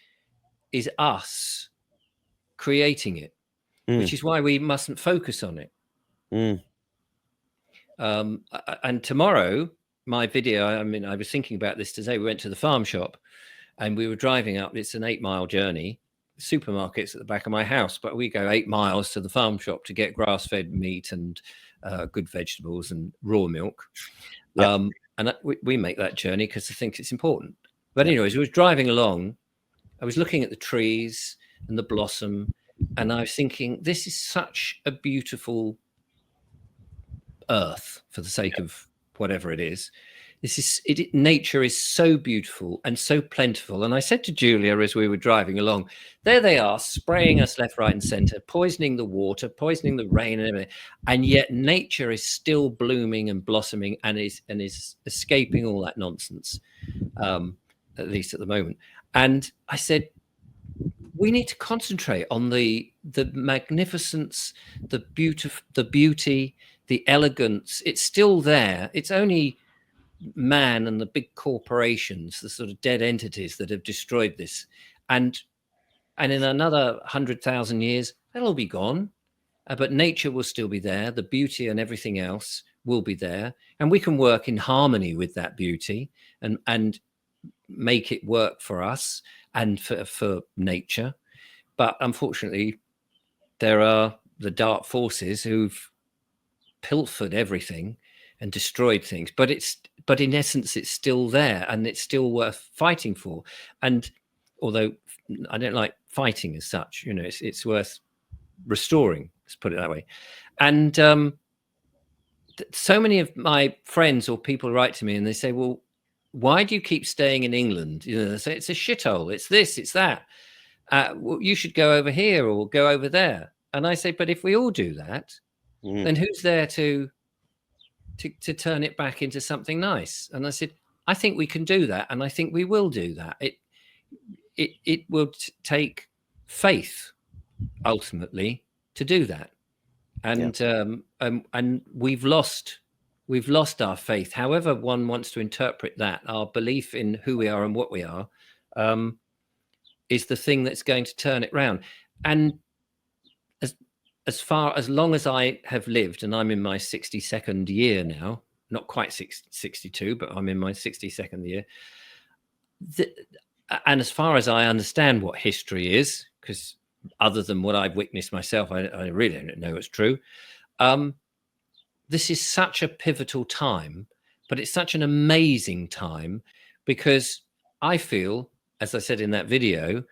us creating it, which is why we mustn't focus on it. And tomorrow, my video, I mean, I was thinking about this today. We went to the farm shop and we were driving up. It's an 8-mile journey. Supermarket's at the back of my house, but we go 8 miles to the farm shop to get grass-fed meat and good vegetables and raw milk. Yep. And we make that journey because I think it's important. But anyways, I was driving along. I was looking at the trees and the blossom, and I was thinking, this is such a beautiful earth, for the sake of whatever it is. Nature is so beautiful and so plentiful. And I said to Julia as we were driving along, there they are, spraying us left, right, and center, poisoning the water, poisoning the rain and everything. And yet nature is still blooming and blossoming and is escaping all that nonsense, at least at the moment. And I said, we need to concentrate on the magnificence, the beauty, the elegance. It's still there. It's only man and the big corporations, the sort of dead entities, that have destroyed this. And in another 100,000 years, they'll all be gone. But nature will still be there. The beauty and everything else will be there. And we can work in harmony with that beauty and make it work for us and for nature. But unfortunately, there are the dark forces who've pilfered everything and destroyed things. But in essence, it's still there and it's still worth fighting for. And although I don't like fighting as such, it's worth restoring, let's put it that way. And so many of my friends or people write to me and they say, well, why do you keep staying in England? They say, it's a shithole. It's this, it's that. Well, you should go over here or go over there. And I say, but if we all do that, then who's there to turn it back into something nice? And I said, I think we can do that. And I think we will do that. It will take faith ultimately to do that. And we've lost our faith, however one wants to interpret that. Our belief in who we are and what we are is the thing that's going to turn it round. And as long as I have lived, and I'm in my 62nd year now, not quite 62, but I'm in my 62nd year. And as far as I understand what history is, because other than what I've witnessed myself, I really don't know it's true. This is such a pivotal time, but it's such an amazing time, because I feel, as I said in that video,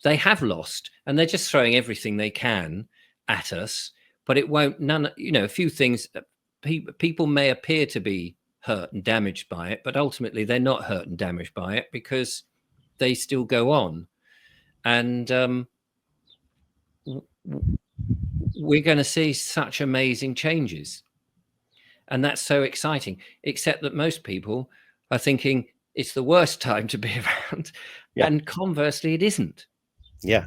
they have lost and they're just throwing everything they can at us, but it won't, a few things, people may appear to be hurt and damaged by it, but ultimately they're not hurt and damaged by it, because they still go on. And we're going to see such amazing changes. And that's so exciting, except that most people are thinking it's the worst time to be around. Yeah. And conversely, it isn't. Yeah,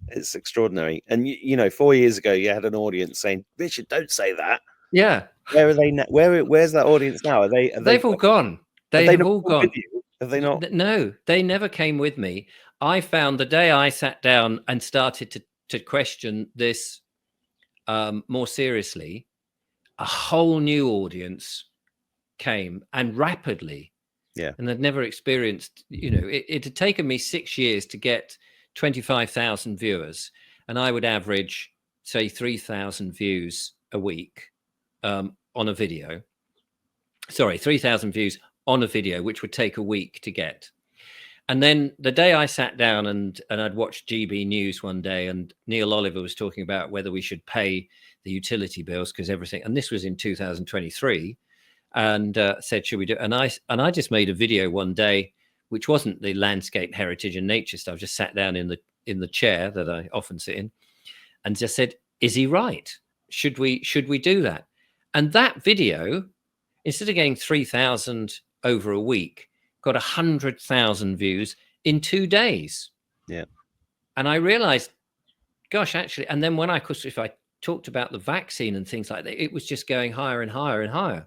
it's extraordinary. And, 4 years ago, you had an audience saying, Richard, don't say that. Yeah. Where are they now? Where's that audience now? They've all gone. They've all gone. Have they not? No, they never came with me. I found the day I sat down and started to question this more seriously, a whole new audience came, and rapidly. Yeah. And they'd never experienced, it had taken me 6 years to get 25,000 viewers, and I would average, say, 3,000 views a week on a video. Sorry, 3,000 views on a video, which would take a week to get. And then the day I sat down and I'd watched GB News one day, and Neil Oliver was talking about whether we should pay the utility bills, because everything, and this was in 2023, and said, should we do it? And I just made a video one day, which wasn't the landscape, heritage and nature stuff. Just sat down in the chair that I often sit in, and just said, is he right? Should we do that? And that video, instead of getting 3,000 over a week, got 100,000 views in 2 days. Yeah. And I realized, gosh, actually, and then if I talked about the vaccine and things like that, it was just going higher and higher and higher.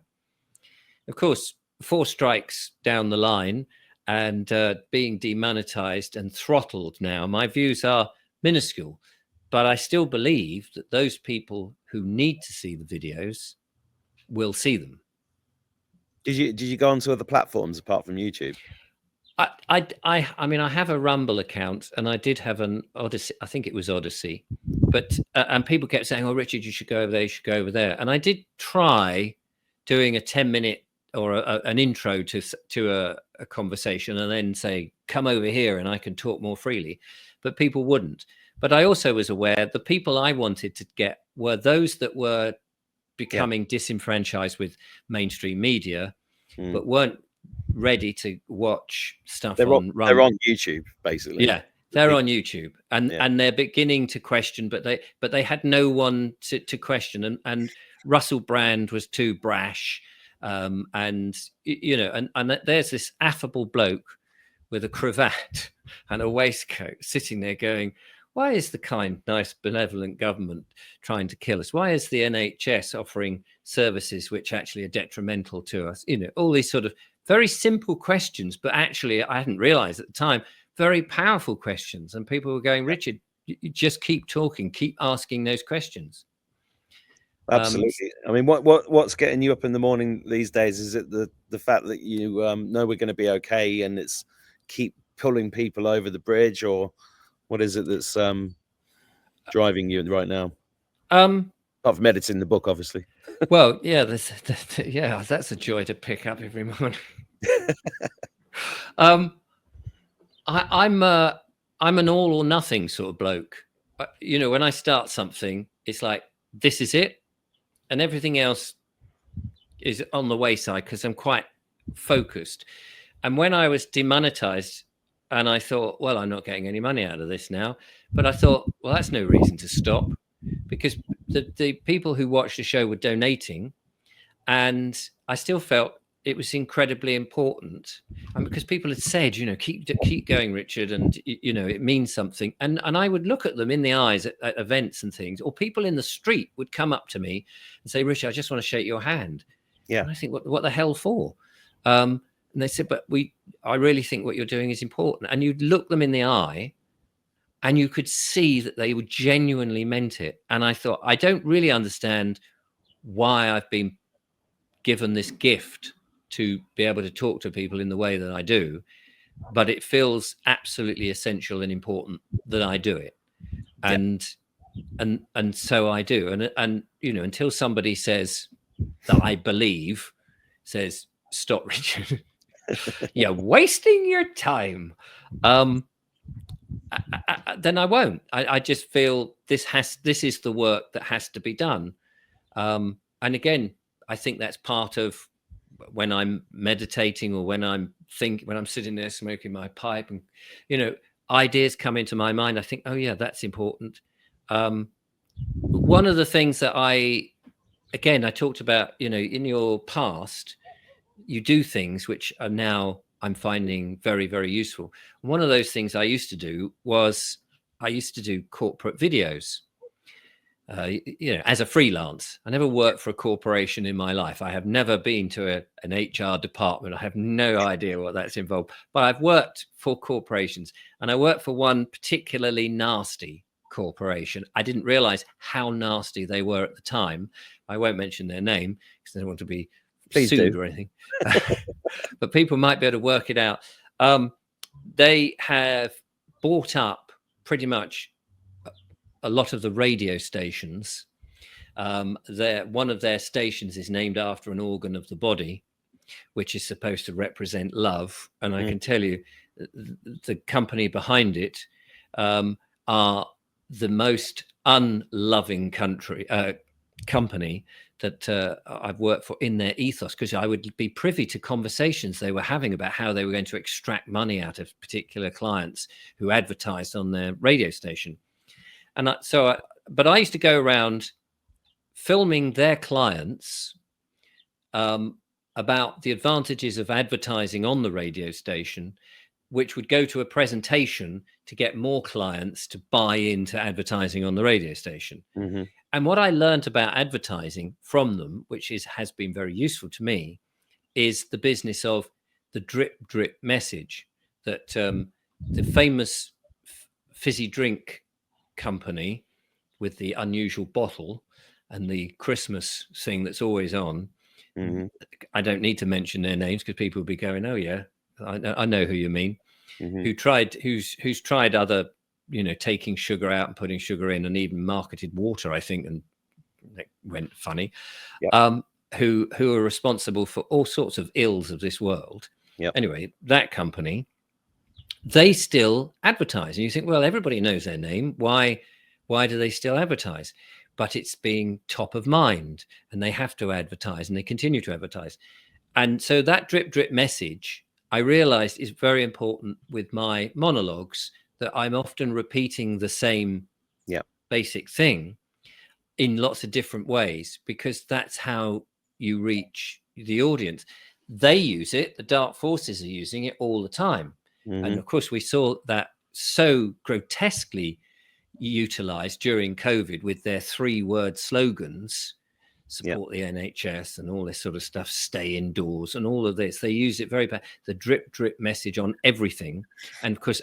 Of course, 4 strikes down the line and being demonetized and throttled now, my views are minuscule, but I still believe that those people who need to see the videos will see them. Did you go onto other platforms apart from YouTube? I mean, I have a Rumble account, and I did have an Odyssey. I think it was Odyssey, but and people kept saying, "Oh, Richard, you should go over there. You should go over there." And I did try doing a 10-minute or an intro to a conversation, and then say, "Come over here, and I can talk more freely." But people wouldn't. But I also was aware the people I wanted to get were those that were becoming disenfranchised with mainstream media, but weren't ready to watch stuff they're on YouTube, basically. Yeah, they're on YouTube, and they're beginning to question, but they had no one to question, and Russell Brand was too brash, and there's this affable bloke with a cravat and a waistcoat sitting there going, why is the kind, nice, benevolent government trying to kill us? Why is the NHS offering services which actually are detrimental to us? All these sort of very simple questions, but actually, I hadn't realized at the time, very powerful questions. And people were going, Richard, you just keep talking, keep asking those questions. Absolutely. I mean, what's getting you up in the morning these days? Is it the fact that you know we're going to be okay, and it's keep pulling people over the bridge, or what is it that's driving you right now? Apart from editing the book, obviously. Well, yeah, that's a joy to pick up every morning. I'm an all or nothing sort of bloke. When I start something, it's like, this is it, and everything else is on the wayside because I'm quite focused. And when I was demonetized, and I thought, well, I'm not getting any money out of this now, but I thought, well, that's no reason to stop, because the people who watched the show were donating, and I still felt it was incredibly important, and because people had said, keep going, Richard, and it means something, and I would look at them in the eyes at events and things, or people in the street would come up to me and say, Richard, I just want to shake your hand. Yeah. And I think, what the hell for? And they said, but I really think what you're doing is important. And you'd look them in the eye, and you could see that they would genuinely meant it. And I thought, I don't really understand why I've been given this gift to be able to talk to people in the way that I do, but it feels absolutely essential and important that I do it. And so I do. And you know, until somebody says that I believe, says, stop, Richard, you're wasting your time, then I won't. I just feel this is the work that has to be done. And again, I think that's part of when I'm meditating, or when I'm sitting there smoking my pipe, and you know, ideas come into my mind. I think, oh yeah, that's important. One of the things that I talked about, you know, in your past, you do things which are now I'm finding very, very useful. One of those things I used to do was I used to do corporate videos. You know, as a freelance. I never worked for a corporation in my life. I have never been to an HR department. I have no idea what that's involved. But I've worked for corporations, and I worked for one particularly nasty corporation. I didn't realize how nasty they were at the time. I won't mention their name because I don't want to be sued or anything. But people might be able to work it out. They have bought up pretty much a lot of the radio stations. One of their stations is named after an organ of the body, which is supposed to represent love. And I can tell you, the company behind it are the most unloving company that I've worked for in their ethos, because I would be privy to conversations they were having about how they were going to extract money out of particular clients who advertised on their radio station. And but I used to go around filming their clients about the advantages of advertising on the radio station, which would go to a presentation to get more clients to buy into advertising on the radio station. Mm-hmm. And what I learned about advertising from them, which has been very useful to me, is the business of the drip drip message that the famous fizzy drink company with the unusual bottle and the Christmas thing that's always on. Mm-hmm. I don't need to mention their names because people will be going, oh yeah, I know who you mean. Mm-hmm. Who's tried other, you know, taking sugar out and putting sugar in, and even marketed water, I think, and it went funny. Yep. Who are responsible for all sorts of ills of this world. Yep. Anyway, that company, they still advertise, and you think, well, everybody knows their name. Why do they still advertise? But it's being top of mind, and they have to advertise, and they continue to advertise. And so that drip drip message, I realized, is very important with my monologues, that I'm often repeating the same basic thing in lots of different ways, because that's how you reach the audience. They use it. The dark forces are using it all the time. Mm-hmm. And of course, we saw that so grotesquely utilized during COVID with their 3-word slogans: support the NHS and all this sort of stuff, stay indoors and all of this. They use it very bad. The drip drip message on everything. And of course,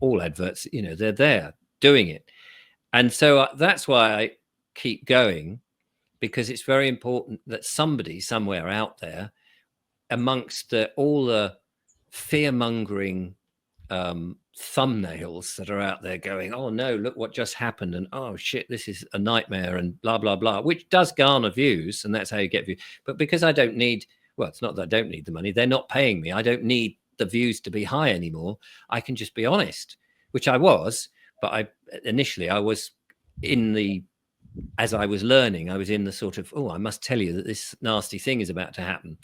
all adverts, you know, they're there doing it. And so that's why I keep going, because it's very important that somebody somewhere out there, amongst all the fear-mongering thumbnails that are out there going, oh no, look what just happened, and oh shit, this is a nightmare, and blah blah blah, which does garner views, and that's how you get views. But because I don't need, well, it's not that I don't need the money, they're not paying me, I don't need the views to be high anymore. I can just be honest, which I was, but initially I was as I was learning, I was in the sort of, oh, I must tell you that this nasty thing is about to happen.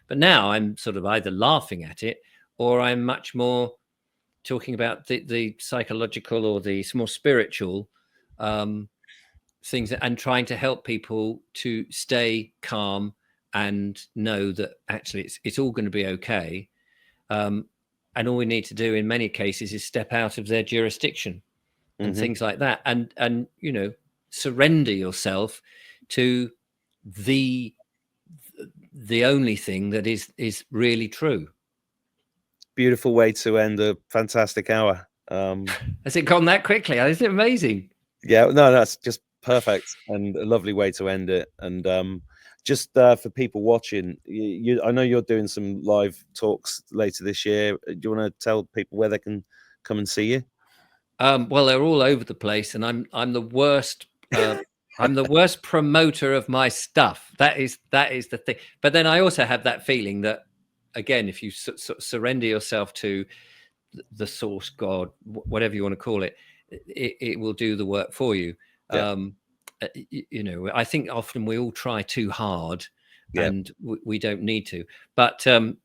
But now I'm sort of either laughing at it, or I'm much more talking about the psychological or the more spiritual things, and trying to help people to stay calm and know that actually it's all going to be okay. And all we need to do in many cases is step out of their jurisdiction and things like that. And, you know, surrender yourself to the only thing that is really true. Beautiful way to end a fantastic hour. Has it gone that quickly? Is it amazing? Yeah, no, that's just perfect, and a lovely way to end it. And just for people watching, I know you're doing some live talks later this year. Do you want to tell people where they can come and see you? Well, they're all over the place, and I'm the worst. I'm the worst promoter of my stuff. That is the thing. But then I also have that feeling that, again, if you surrender yourself to the source, God, whatever you want to call it, it will do the work for you. Yeah. You know, I think often we all try too hard, Yeah. and we don't need to. But the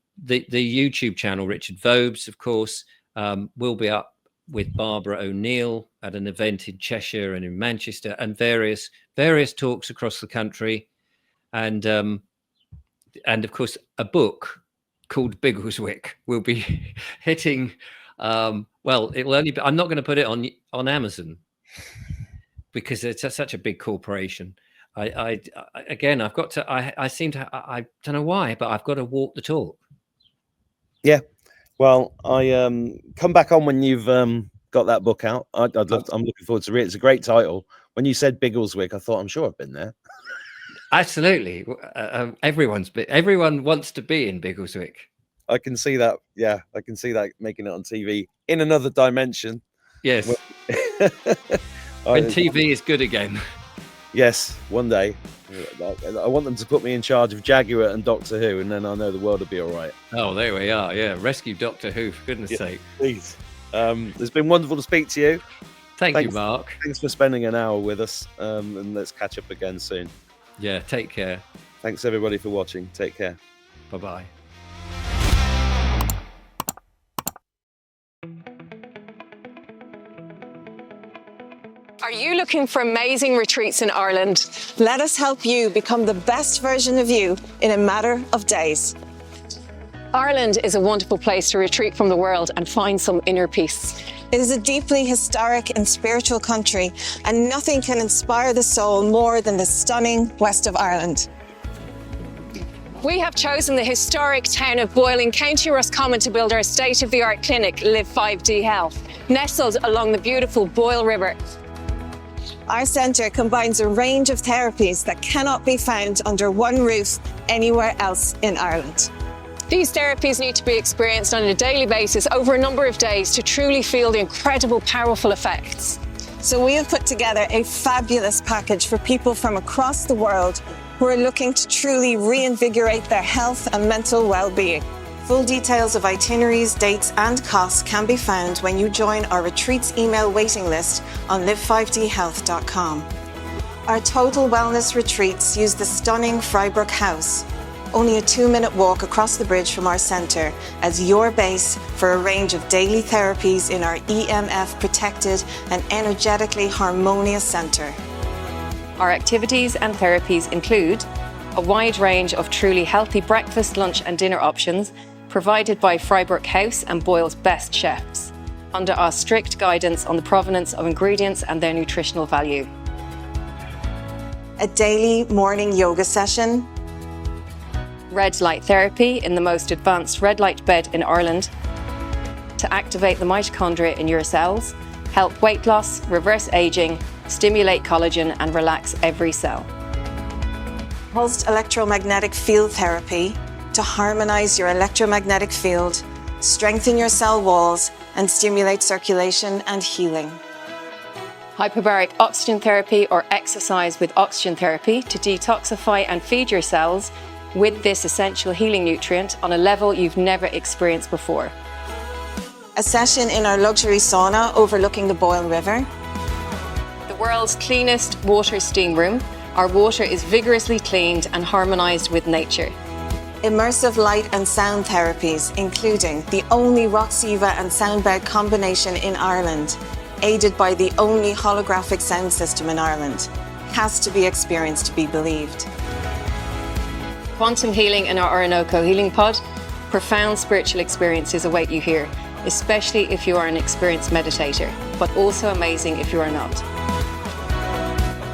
YouTube channel, Richard Vobes, of course, will be up with Barbara O'Neill at an event in Cheshire and in Manchester, and various talks across the country, and of course a book called Biggleswick will be hitting. Well, it will only be, I'm not going to put it on Amazon because it's such a big corporation. Again, I've got to. I seem to. I don't know why, but I've got to walk the talk. Yeah. Well, I come back on when you've got that book out. I'm looking forward to read it. It's a great title. When you said Biggleswick, I thought, I'm sure I've been there. Absolutely, everyone wants to be in Biggleswick. I can see that. Yeah, I can see that making it on TV in another dimension. Yes, when TV is good again. Yes, one day. I want them to put me in charge of Jaguar and Doctor Who, and then I know the world will be all right. Oh, there we are. Yeah, rescue Doctor Who, for goodness sake. Please. It's been wonderful to speak to you. Thanks, you, Mark. Thanks for spending an hour with us, and let's catch up again soon. Yeah, take care. Thanks, everybody, for watching. Take care. Bye-bye. Are you looking for amazing retreats in Ireland? Let us help you become the best version of you in a matter of days. Ireland is a wonderful place to retreat from the world and find some inner peace. It is a deeply historic and spiritual country, and nothing can inspire the soul more than the stunning west of Ireland. We have chosen the historic town of Boyle in County Roscommon to build our state-of-the-art clinic, Live5D Health, nestled along the beautiful Boyle River. Our centre combines a range of therapies that cannot be found under one roof anywhere else in Ireland. These therapies need to be experienced on a daily basis over a number of days to truly feel the incredible, powerful effects. So we have put together a fabulous package for people from across the world who are looking to truly reinvigorate their health and mental well-being. Full details of itineraries, dates and costs can be found when you join our retreats email waiting list on live5dhealth.com. Our total wellness retreats use the stunning Frybrook House, only a 2-minute walk across the bridge from our centre, as your base for a range of daily therapies in our EMF protected and energetically harmonious centre. Our activities and therapies include a wide range of truly healthy breakfast, lunch and dinner options provided by Frybrook House and Boyle's best chefs, under our strict guidance on the provenance of ingredients and their nutritional value. A daily morning yoga session. Red light therapy in the most advanced red light bed in Ireland to activate the mitochondria in your cells, help weight loss, reverse aging, stimulate collagen and relax every cell. Pulsed electromagnetic field therapy to harmonize your electromagnetic field, strengthen your cell walls, and stimulate circulation and healing. Hyperbaric oxygen therapy or exercise with oxygen therapy to detoxify and feed your cells with this essential healing nutrient on a level you've never experienced before. A session in our luxury sauna overlooking the Boyle River. The world's cleanest water steam room. Our water is vigorously cleaned and harmonized with nature. Immersive light and sound therapies, including the only Roxiva and soundbed combination in Ireland, aided by the only holographic sound system in Ireland. Has to be experienced to be believed. Quantum healing in our Orinoco healing pod. Profound spiritual experiences await you here, especially if you are an experienced meditator, but also amazing if you are not.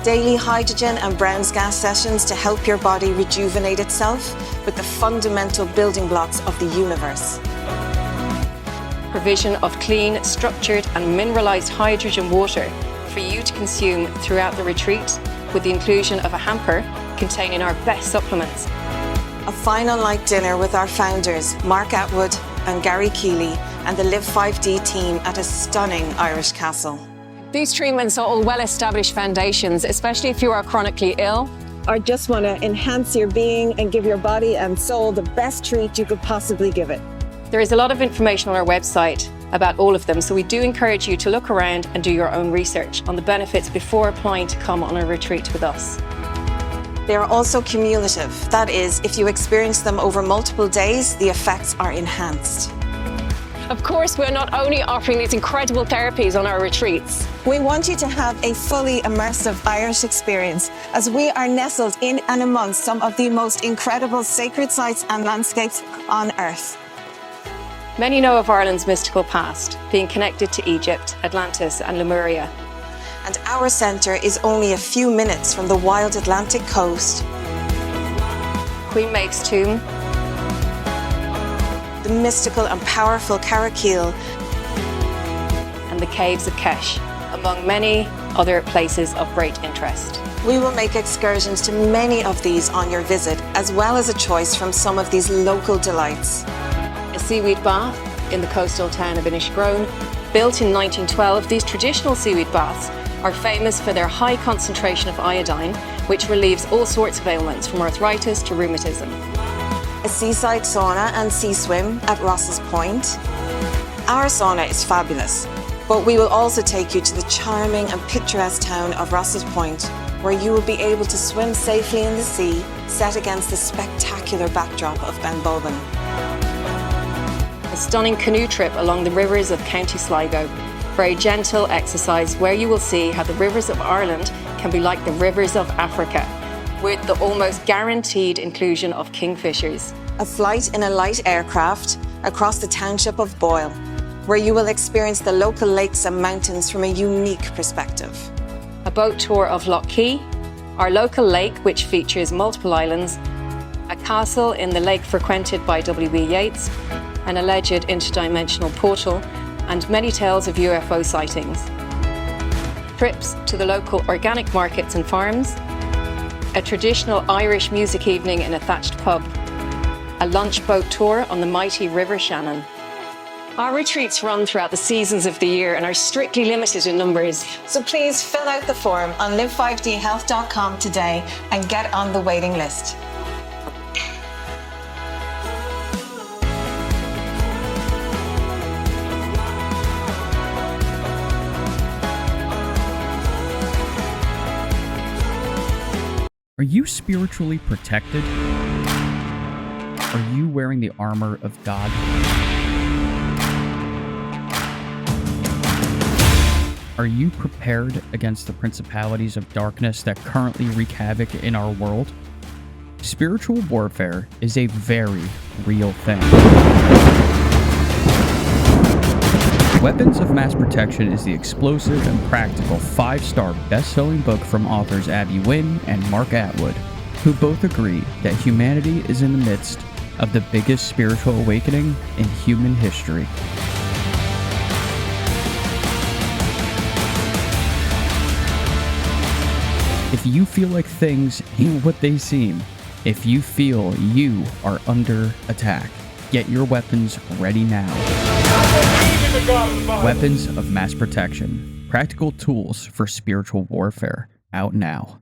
Daily hydrogen and Brown's gas sessions to help your body rejuvenate itself with the fundamental building blocks of the universe. Provision of clean, structured and mineralized hydrogen water for you to consume throughout the retreat with the inclusion of a hamper containing our best supplements. A final night dinner with our founders, Mark Atwood and Gary Keeley, and the Live5D team at a stunning Irish castle. These treatments are all well-established foundations, especially if you are chronically ill or just want to enhance your being and give your body and soul the best treat you could possibly give it. There is a lot of information on our website about all of them, so we do encourage you to look around and do your own research on the benefits before applying to come on a retreat with us. They are also cumulative. That is, if you experience them over multiple days, the effects are enhanced. Of course, we're not only offering these incredible therapies on our retreats. We want you to have a fully immersive Irish experience as we are nestled in and amongst some of the most incredible sacred sites and landscapes on Earth. Many know of Ireland's mystical past, being connected to Egypt, Atlantis and Lemuria. And our centre is only a few minutes from the wild Atlantic coast, Queen Maeg's tomb, the mystical and powerful Carrickeel, and the caves of Kesh, among many other places of great interest. We will make excursions to many of these on your visit, as well as a choice from some of these local delights. A seaweed bath in the coastal town of Inishgrone. Built in 1912, these traditional seaweed baths are famous for their high concentration of iodine, which relieves all sorts of ailments from arthritis to rheumatism. A seaside sauna and sea swim at Ross's Point. Our sauna is fabulous, but we will also take you to the charming and picturesque town of Ross's Point, where you will be able to swim safely in the sea, set against the spectacular backdrop of Benbulben. A stunning canoe trip along the rivers of County Sligo. Very gentle exercise where you will see how the rivers of Ireland can be like the rivers of Africa, with the almost guaranteed inclusion of kingfishers. A flight in a light aircraft across the township of Boyle, where you will experience the local lakes and mountains from a unique perspective. A boat tour of Lough Key, our local lake which features multiple islands, a castle in the lake frequented by W.B. Yeats, an alleged interdimensional portal, and many tales of UFO sightings. Trips to the local organic markets and farms, a traditional Irish music evening in a thatched pub, a lunch boat tour on the mighty River Shannon. Our retreats run throughout the seasons of the year and are strictly limited in numbers. So please fill out the form on live5dhealth.com today and get on the waiting list. Are you spiritually protected? Are you wearing the armor of God? Are you prepared against the principalities of darkness that currently wreak havoc in our world? Spiritual warfare is a very real thing. Weapons of Mass Protection is the explosive and practical 5-star best-selling book from authors Abby Wynn and Mark Atwood, who both agree that humanity is in the midst of the biggest spiritual awakening in human history. If you feel like things ain't what they seem, if you feel you are under attack, get your weapons ready now. Weapons of Mass Protection. Practical tools for spiritual warfare. Out now.